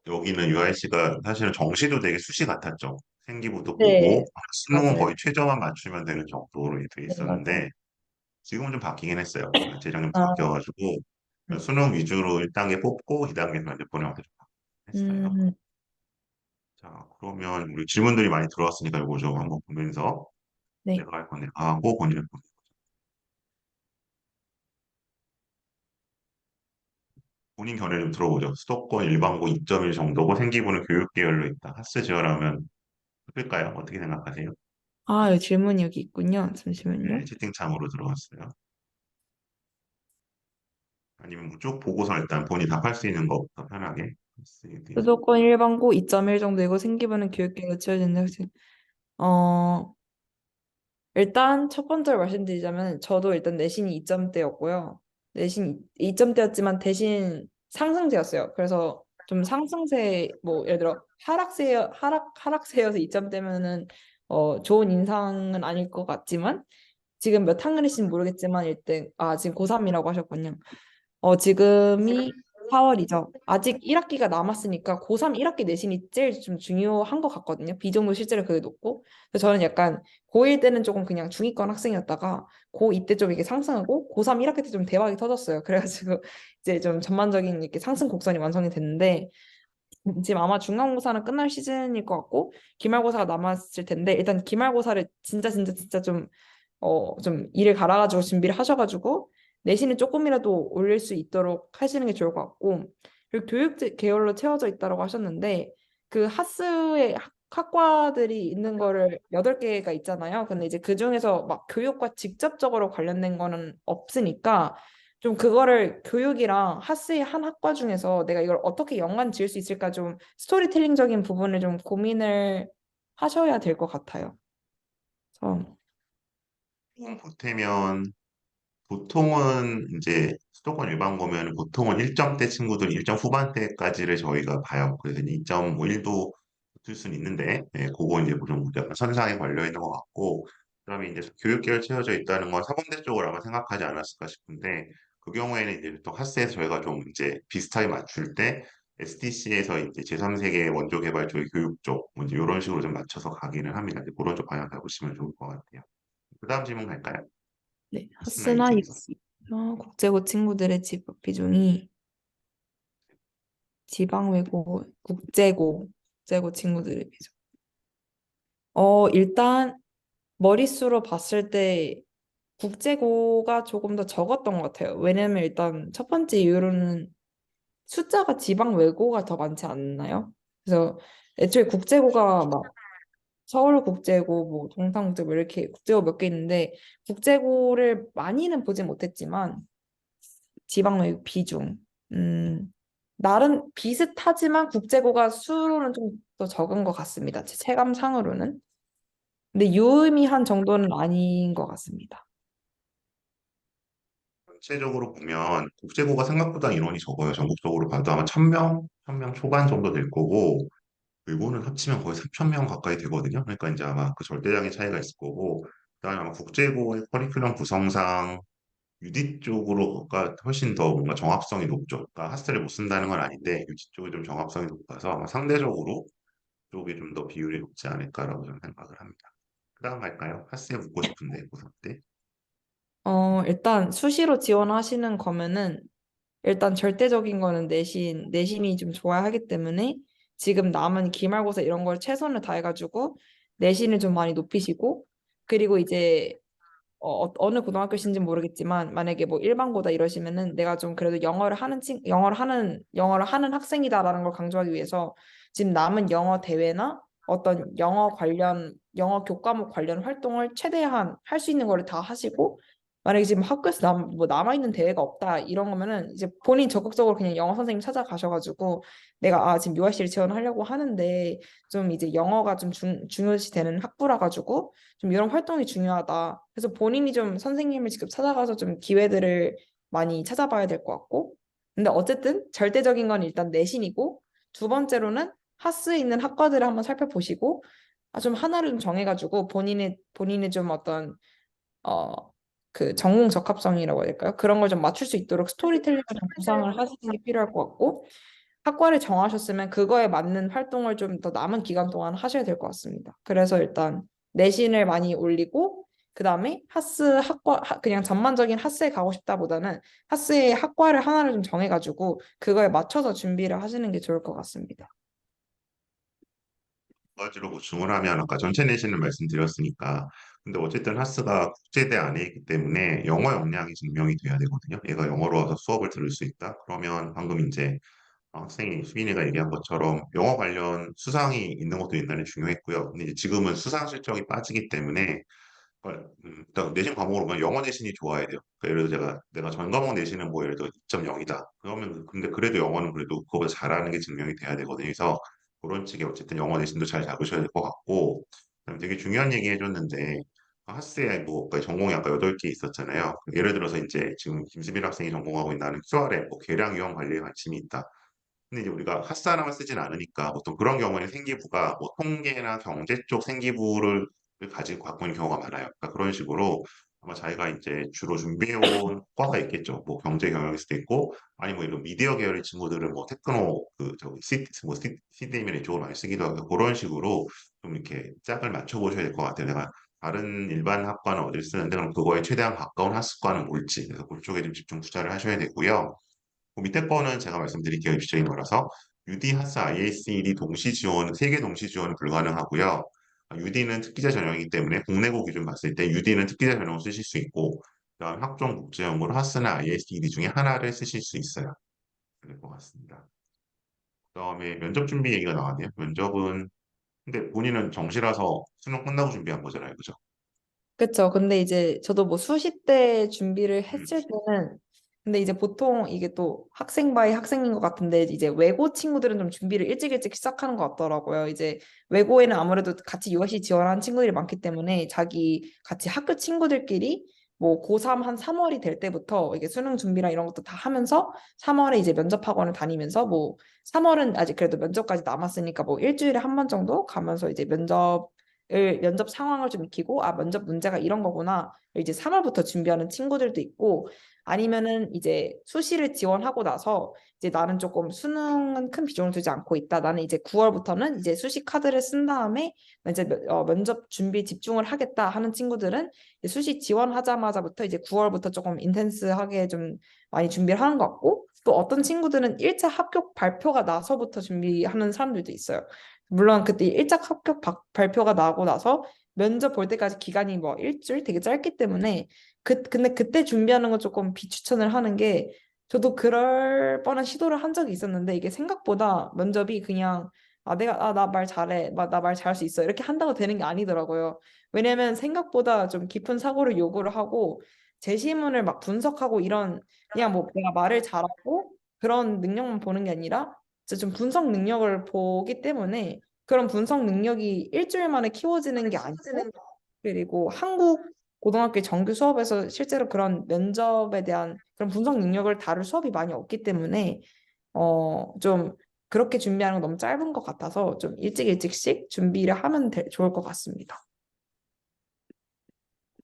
여기는 UIC가 사실은 정시도 되게 수시 같았죠. 생기부도 네, 보고 수능은 맞아요. 거의 최저만 맞추면 되는 정도로 돼 네, 맞아요. 있었는데 지금은 좀 바뀌긴 했어요. 재작년부터 아, 바뀌어가지고 음, 수능 위주로 1단계 뽑고 2단계에서 이제 보내면 했어요. 자, 그러면 우리 질문들이 많이 들어왔으니까 이거 좀 한번 보면서 네. 내가 할 건데 하고 본인은 본인 견해 좀 들어보죠. 수도권 일반고 2.1 정도고 생기부는 교육계열로 있다. 하스 지원하면 될까요? 어떻게 생각하세요? 아, 여기 질문이 여기 있군요. 네, 잠시만요. 채팅창으로 들어왔어요. 아니면 쭉 보고서 일단 본인이 답할 수 있는 것부터 편하게. 수도권 일반고 2.1 정도이고 생기부는 교육계로 치러진다. 어, 일단 첫 번째로 말씀드리자면 저도 일단 내신이 2점대였고요. 내신 2점대였지만 대신 상승세였어요. 그래서 좀 상승세 뭐 예를 들어 하락세여서 2점대면은 좋은 인상은 아닐 것 같지만 지금 몇 학년이신지 모르겠지만 일단 지금 고3이라고 하셨군요. 지금이 4월이죠. 아직 1학기가 남았으니까 고3 1학기 내신이 제일 좀 중요한 것 같거든요. 비중도 실제로 그게 높고. 그래서 저는 약간 고1 때는 조금 그냥 중위권 학생이었다가 고2 때 좀 이게 상승하고 고3 1학기 때 좀 대박이 터졌어요. 그래가지고 이제 좀 전반적인 이렇게 상승 곡선이 완성이 됐는데 지금 아마 중간고사는 끝날 시즌일 것 같고 기말고사가 남았을 텐데 일단 기말고사를 진짜 좀 일을 갈아가지고 준비를 하셔가지고 내신을 조금이라도 올릴 수 있도록 하시는 게 좋을 것 같고 그리고 교육 계열로 채워져 있다고 하셨는데 그 하스의 학과들이 있는 거를 8개가 있잖아요. 근데 이제 그 중에서 막 교육과 직접적으로 관련된 거는 없으니까 좀 그거를 교육이랑 하스의 한 학과 중에서 내가 이걸 어떻게 연관 지을 수 있을까 좀 스토리텔링적인 부분을 좀 고민을 하셔야 될 것 같아요. 그래서 보태면 보통은 이제 수도권 일반고면 보통은 1점대 친구들 1점 후반대까지를 저희가 봐요. 그래서 2.51도 붙을 수는 있는데, 네, 그거 이제 좀 약간 선상에 걸려 있는 것 같고, 그다음에 이제 교육계열 채워져 있다는 건 사범대 쪽을 아마 생각하지 않았을까 싶은데, 그 경우에는 이제 또 하스에서 저희가 좀 이제 비슷하게 맞출 때 SDC에서 이제 제3세계 원조 개발 쪽의 교육 쪽, 뭐 이제 이런 식으로 좀 맞춰서 가기는 합니다. 이제 그런 쪽 방향 가보시면 좋을 것 같아요. 그 다음 질문 갈까요? 네, 하스나 하스나 이제 육시 국제고 친구들의 지급 비중이 지방 외고 국제고 친구들의 비중. 일단 머릿수로 봤을 때 국제고가 조금 더 적었던 것 같아요. 왜냐면 일단 첫 번째 이유로는 숫자가 지방 외고가 더 많지 않나요? 그래서 애초에 국제고가 막 서울국제고 뭐 동탄국제고 이렇게 국제고 몇 개 있는데 국제고를 많이는 보지 못했지만 지방의 비중. 나름 비슷하지만 국제고가 수로는 좀 더 적은 것 같습니다. 제 체감상으로는. 근데 유의미한 정도는 아닌 것 같습니다. 전체적으로 보면 국제고가 생각보다 인원이 적어요. 전국적으로 봐도 아마 1,000명, 1,000명 초반 정도 될 거고, 일본은 합치면 거의 3,000명 가까이 되거든요. 그러니까 이제 아마 그 절대량의 차이가 있을 거고, 그다음에 아마 국제고의 커리큘럼 구성상 유디 쪽으로가 훨씬 더 뭔가 정합성이 높죠. 그러니까 하스를 못 쓴다는 건 아닌데 유디 쪽이 좀 정합성이 높아서 아마 상대적으로 쪽이 좀 더 비율이 높지 않을까라고 저는 생각을 합니다. 그다음 갈까요? 하스에 묻고 싶은데 고3 때. 일단 수시로 지원하시는 거면은 일단 절대적인 거는 내신이 좀 좋아야 하기 때문에 지금 남은 기말고사 이런 걸 최선을 다해가지고 내신을 좀 많이 높이시고 그리고 이제 어느 고등학교신지 모르겠지만 만약에 뭐 일반고다 이러시면은 내가 좀 그래도 영어를 하는 학생이다라는 걸 강조하기 위해서 지금 남은 영어 대회나 어떤 영어 교과목 관련 활동을 최대한 할 수 있는 거를 다 하시고 만약에 지금 학교에서 뭐 남아있는 대회가 없다 이런 거면은 이제 본인 적극적으로 그냥 영어 선생님 찾아가셔가지고 내가 지금 UIC를 지원하려고 하는데 좀 이제 영어가 좀 중요시 되는 학부라 가지고 좀 이런 활동이 중요하다. 그래서 본인이 좀 선생님을 직접 찾아가서 좀 기회들을 많이 찾아봐야 될 것 같고. 근데 어쨌든 절대적인 건 일단 내신이고 두 번째로는 하스에 있는 학과들을 한번 살펴보시고 좀 하나를 좀 정해가지고 본인의 좀 어떤 어 그 전공 적합성이라고 해야 될까요? 그런 걸 좀 맞출 수 있도록 스토리텔링을 좀 구상을 하시는 게 필요할 것 같고 학과를 정하셨으면 그거에 맞는 활동을 좀 더 남은 기간 동안 하셔야 될 것 같습니다. 그래서 일단 내신을 많이 올리고 그다음에 그냥 전반적인 하스에 가고 싶다보다는 하스의 학과를 하나를 좀 정해가지고 그거에 맞춰서 준비를 하시는 게 좋을 것 같습니다. 가지로 보충을 하면 아까 전체 내신을 말씀드렸으니까 근데 어쨌든 하스가 국제대 안에 있기 때문에 영어 역량이 증명이 돼야 되거든요. 얘가 영어로 와서 수업을 들을 수 있다. 그러면 방금 이제 학생이 수빈이가 얘기한 것처럼 영어 관련 수상이 있는 것도 옛날에 중요했고요. 근데 이제 지금은 수상 실적이 빠지기 때문에 일단 내신 과목으로 보면 영어 내신이 좋아야 돼요. 그러니까 예를 들어 내가 전 과목 내신은 뭐 예를 들어 2.0이다. 그러면 근데 그래도 영어는 그래도 그거보다 잘하는 게 증명이 돼야 되거든요. 그래서 그런 식의 어쨌든 영어 내신도 잘 잡으셔야 될 것 같고 그다음에 되게 중요한 얘기 해줬는데 하스에 뭐 그러니까 전공이 아까 8개 있었잖아요. 예를 들어서 이제 지금 김수빈 학생이 전공하고 있는 QRM, 뭐 계량 유형 관리에 관심이 있다. 근데 이제 우리가 핫스 하나만 쓰진 않으니까 보통 그런 경우에는 생기부가 뭐 통계나 경제 쪽 생기부를 가지고 갖고 있는 경우가 많아요. 그러니까 그런 식으로 아마 자기가 이제 주로 준비해온 과가 있겠죠. 뭐 경제 경영일 수도 있고, 아니 뭐 이런 미디어 계열의 친구들은 뭐 테크노 그 저기 CDM이나 이쪽으로 많이 쓰기도 하고 그런 식으로 좀 이렇게 짝을 맞춰 보셔야 될 것 같아요. 내가 다른 일반 학과는 어디를 쓰는데 그럼 그거에 최대한 가까운 학습과는 뭘지 그래서 그쪽에 좀 집중 투자를 하셔야 되고요. 그 밑에 거는 제가 말씀드릴게요. 입시적인 거라서. UD, 하스, IACD 동시 지원, 세 개 동시 지원은 불가능하고요. UD는 특기자 전형이기 때문에 국내고 기준 봤을 때 UD는 특기자 전형을 쓰실 수 있고, 그다음 학종 국제연구로 하스나 IACD 중에 하나를 쓰실 수 있어요. 그럴 것 같습니다. 그다음에 면접 준비 얘기가 나왔네요. 면접은 근데 본인은 정시라서 수능 끝나고 준비한 거잖아요, 그죠? 그쵸. 근데 이제 저도 뭐 수시 때 준비를 음, 했을 때는 근데 이제 보통 이게 또 학생 바이 학생인 것 같은데 이제 외고 친구들은 좀 준비를 일찍 일찍 시작하는 것 같더라고요. 이제 외고에는 아무래도 같이 UIC 지원한 친구들이 많기 때문에 자기 같이 학교 친구들끼리 뭐 고3 한 3월이 될 때부터 이게 수능 준비랑 이런 것도 다 하면서 3월에 이제 면접 학원을 다니면서 뭐 3월은 아직 그래도 면접까지 남았으니까 뭐 일주일에 한 번 정도 가면서 이제 면접 상황을 좀 익히고 아 면접 문제가 이런 거구나 이제 3월부터 준비하는 친구들도 있고 아니면은 이제 수시를 지원하고 나서 이제 나는 조금 수능은 큰 비중을 두지 않고 있다. 나는 이제 9월부터는 이제 수시 카드를 쓴 다음에 나 이제 면접 준비에 집중을 하겠다 하는 친구들은 이제 수시 지원하자마자부터 이제 9월부터 조금 인텐스하게 좀 많이 준비를 하는 것 같고 또 어떤 친구들은 1차 합격 발표가 나서부터 준비하는 사람들도 있어요. 물론 그때 1차 합격 발표가 나고 나서 면접 볼 때까지 기간이 뭐 일주일 되게 짧기 때문에 근데 그때 준비하는 건 조금 비추천을 하는 게 저도 그럴 뻔한 시도를 한 적이 있었는데 이게 생각보다 면접이 그냥 나 말 잘해 나 말 잘할 수 있어 이렇게 한다고 되는 게 아니더라고요. 왜냐면 생각보다 좀 깊은 사고를 요구를 하고 제시문을 막 분석하고 이런 그냥 뭐 내가 말을 잘하고 그런 능력만 보는 게 아니라 진짜 좀 분석 능력을 보기 때문에 그런 분석 능력이 일주일 만에 키워지는 게 아니고 그리고 한국 고등학교 정규 수업에서 실제로 그런 면접에 대한 그런 분석 능력을 다룰 수업이 많이 없기 때문에 좀 그렇게 준비하는 건 너무 짧은 것 같아서 좀 일찍 일찍씩 준비를 하면 좋을 것 같습니다.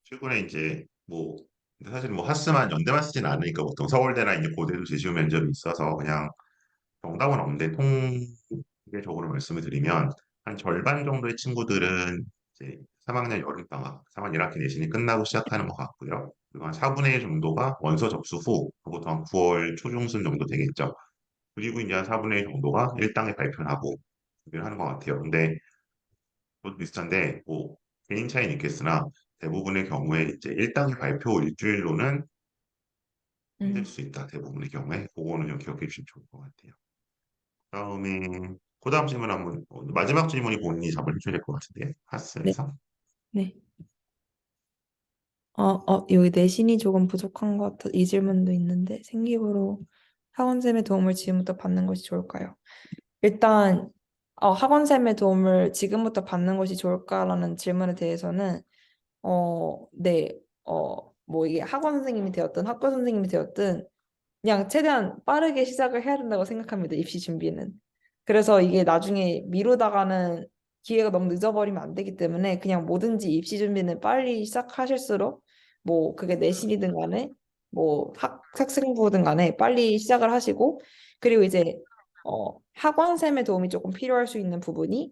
최근에 이제 뭐 근데 사실 뭐 하스만 연대만 쓰진 않으니까 보통 서울대나 이제 고대도 제시후 면접이 있어서 그냥 정답은 없는데 통계적으로 말씀을 드리면 한 절반 정도의 친구들은 이제 3학년 여름방학, 3학년 1학기 내신이 끝나고 시작하는 것 같고요. 그리고 한 4분의 1 정도가 원서 접수 후, 그것도 한 9월 초중순 정도 되겠죠. 그리고 이제 한 4분의 1 정도가 1당에 발표를 하고 준비를 하는 것 같아요. 근데 그것도 비슷한데 뭐 개인 차이는 있겠으나 대부분의 경우에 이제 1당의 발표 일주일로는 힘들 음, 수 있다. 대부분의 경우에 그거는 좀 기억해 주시면 좋을 것 같아요. 다음에 그다음 질문 한번 마지막 질문이 본인이 답을 해줘야 될 것 같은데 네, 하스에서 네. 여기 내신이 조금 부족한 것 같아. 이 질문도 있는데 생기부로 학원쌤의 도움을 지금부터 받는 것이 좋을까요? 일단 학원쌤의 도움을 지금부터 받는 것이 좋을까라는 질문에 대해서는 네, 뭐 이게 학원 선생님이 되었든 학교 선생님이 되었든 그냥 최대한 빠르게 시작을 해야 된다고 생각합니다. 입시 준비는. 그래서 이게 나중에 미루다가는 기회가 너무 늦어버리면 안 되기 때문에 그냥 뭐든지 입시 준비는 빨리 시작하실수록 뭐 그게 내신이든 간에 뭐 학생부든 간에 빨리 시작을 하시고 그리고 이제 학원쌤의 도움이 조금 필요할 수 있는 부분이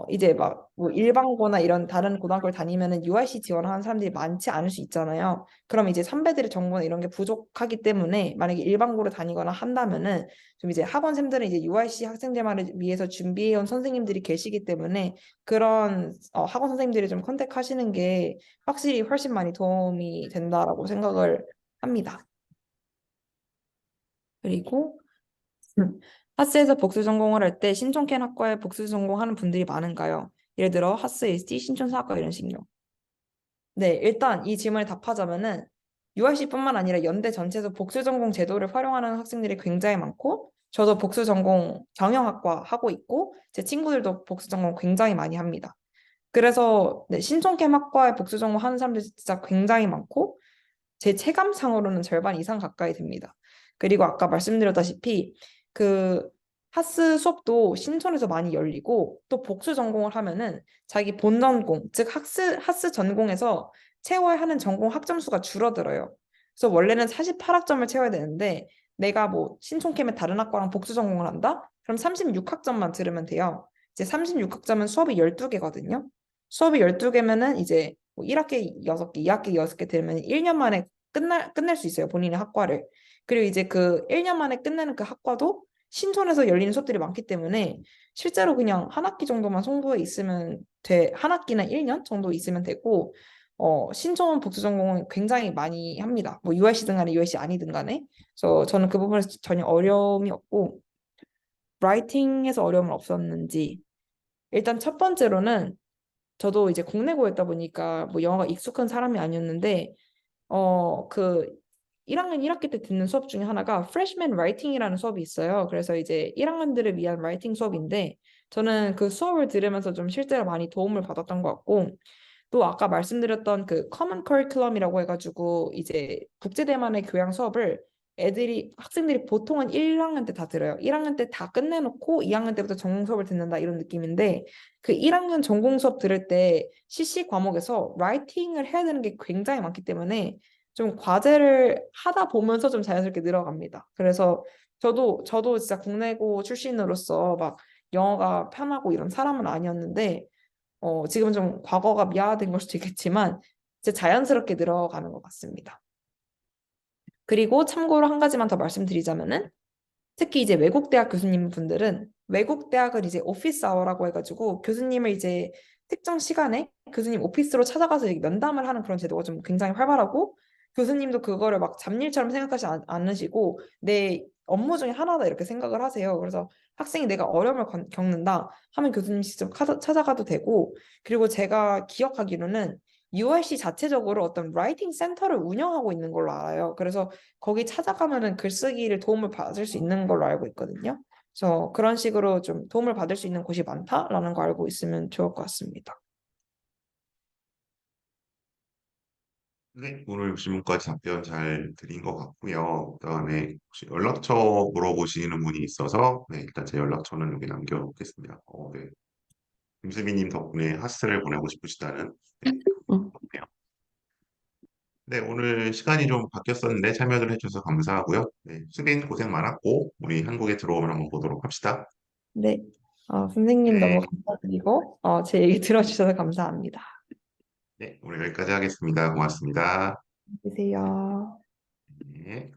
이제 막 뭐 일반고나 이런 다른 고등학교를 다니면은 UIC 지원하는 사람들이 많지 않을 수 있잖아요. 그럼 이제 선배들의 정보나 이런 게 부족하기 때문에 만약에 일반고를 다니거나 한다면은 좀 이제 학원생들은 이제 UIC 학생들만을 위해서 준비해온 선생님들이 계시기 때문에 그런 학원 선생님들이 좀 컨택하시는 게 확실히 훨씬 많이 도움이 된다라고 생각을 합니다. 그리고 하스에서 복수 전공을 할 때 신촌캔 학과에 복수 전공하는 분들이 많은가요? 예를 들어 하스 ST 신촌사학과 이런 식요. 네, 일단 이 질문에 답하자면은 UIC뿐만 아니라 연대 전체에서 복수 전공 제도를 활용하는 학생들이 굉장히 많고 저도 복수 전공 경영학과 하고 있고 제 친구들도 복수 전공 굉장히 많이 합니다. 그래서 네, 신촌캠 학과에 복수 전공 하는 사람들 진짜 굉장히 많고 제 체감상으로는 절반 이상 가까이 됩니다. 그리고 아까 말씀드렸다시피 그 하스 수업도 신촌에서 많이 열리고 또 복수 전공을 하면은 자기 본 전공, 즉 하스 전공에서 채워야 하는 전공 학점수가 줄어들어요. 그래서 원래는 48학점을 채워야 되는데 내가 뭐 신촌캠의 다른 학과랑 복수 전공을 한다? 그럼 36학점만 들으면 돼요. 이제 36학점은 수업이 12개거든요. 수업이 12개면은 이제 뭐 1학기 6개, 2학기 6개 들으면 1년 만에 끝낼 수 있어요. 본인의 학과를. 그리고 이제 그 1년 만에 끝내는 그 학과도 신촌에서 열리는 수업들이 많기 때문에 실제로 그냥 한 학기 정도만 송부에 있으면 돼. 한 학기나 1년 정도 있으면 되고 신촌 복수 전공은 굉장히 많이 합니다. 뭐 UIC든 간에 UIC 아니든 간에. 그래서 저는 그 부분에서 전혀 어려움이 없고 라이팅에서 어려움은 없었는지 일단 첫 번째로는 저도 이제 국내고였다 보니까 뭐 영어가 익숙한 사람이 아니었는데 그 1학년 1학기 때 듣는 수업 중에 하나가 freshman writing이라는 수업이 있어요. 그래서 이제 1학년들을 위한 라이팅 수업인데 저는 그 수업을 들으면서 좀 실제로 많이 도움을 받았던 것 같고 또 아까 말씀드렸던 그 커먼 커리큘럼이라고 해가지고 이제 국제대만의 교양 수업을 학생들이 보통은 1학년 때 다 들어요. 1학년 때 다 끝내놓고 2학년 때부터 전공 수업을 듣는다 이런 느낌인데 그 1학년 전공 수업 들을 때 CC 과목에서 라이팅을 해야 되는 게 굉장히 많기 때문에 좀 과제를 하다 보면서 좀 자연스럽게 늘어갑니다. 그래서 저도 진짜 국내고 출신으로서 막 영어가 편하고 이런 사람은 아니었는데 지금은 좀 과거가 미화된 걸 수도 있겠지만 이제 자연스럽게 늘어가는 것 같습니다. 그리고 참고로 한 가지만 더 말씀드리자면은 특히 이제 외국 대학 교수님 분들은 외국 대학을 이제 오피스 아워라고 해가지고 교수님을 이제 특정 시간에 교수님 오피스로 찾아가서 이렇게 면담을 하는 그런 제도가 좀 굉장히 활발하고 교수님도 그거를 막 잡일처럼 생각하지 않으시고 내 업무 중에 하나다 이렇게 생각을 하세요. 그래서 학생이 내가 어려움을 겪는다 하면 교수님 직접 찾아가도 되고 그리고 제가 기억하기로는 UIC 자체적으로 어떤 라이팅 센터를 운영하고 있는 걸로 알아요. 그래서 거기 찾아가면은 글쓰기를 도움을 받을 수 있는 걸로 알고 있거든요. 그래서 그런 식으로 좀 도움을 받을 수 있는 곳이 많다라는 거 알고 있으면 좋을 것 같습니다. 네, 오늘 질문까지 답변 잘 드린 것 같고요. 그다음에 혹시 연락처 물어보시는 분이 있어서 네, 일단 제 연락처는 여기 남겨놓겠습니다. 네. 김수빈님 덕분에 하스를 보내고 싶으시다는 네, 응. 그렇네요. 네, 오늘 시간이 좀 바뀌었었는데 참여를 해주셔서 감사하고요. 네, 수빈 고생 많았고 우리 한국에 들어오면 한번 보도록 합시다. 네. 선생님 너무 네, 감사드리고 제 얘기 들어주셔서 감사합니다. 네, 오늘 여기까지 하겠습니다. 고맙습니다. 안녕히 계세요. 네.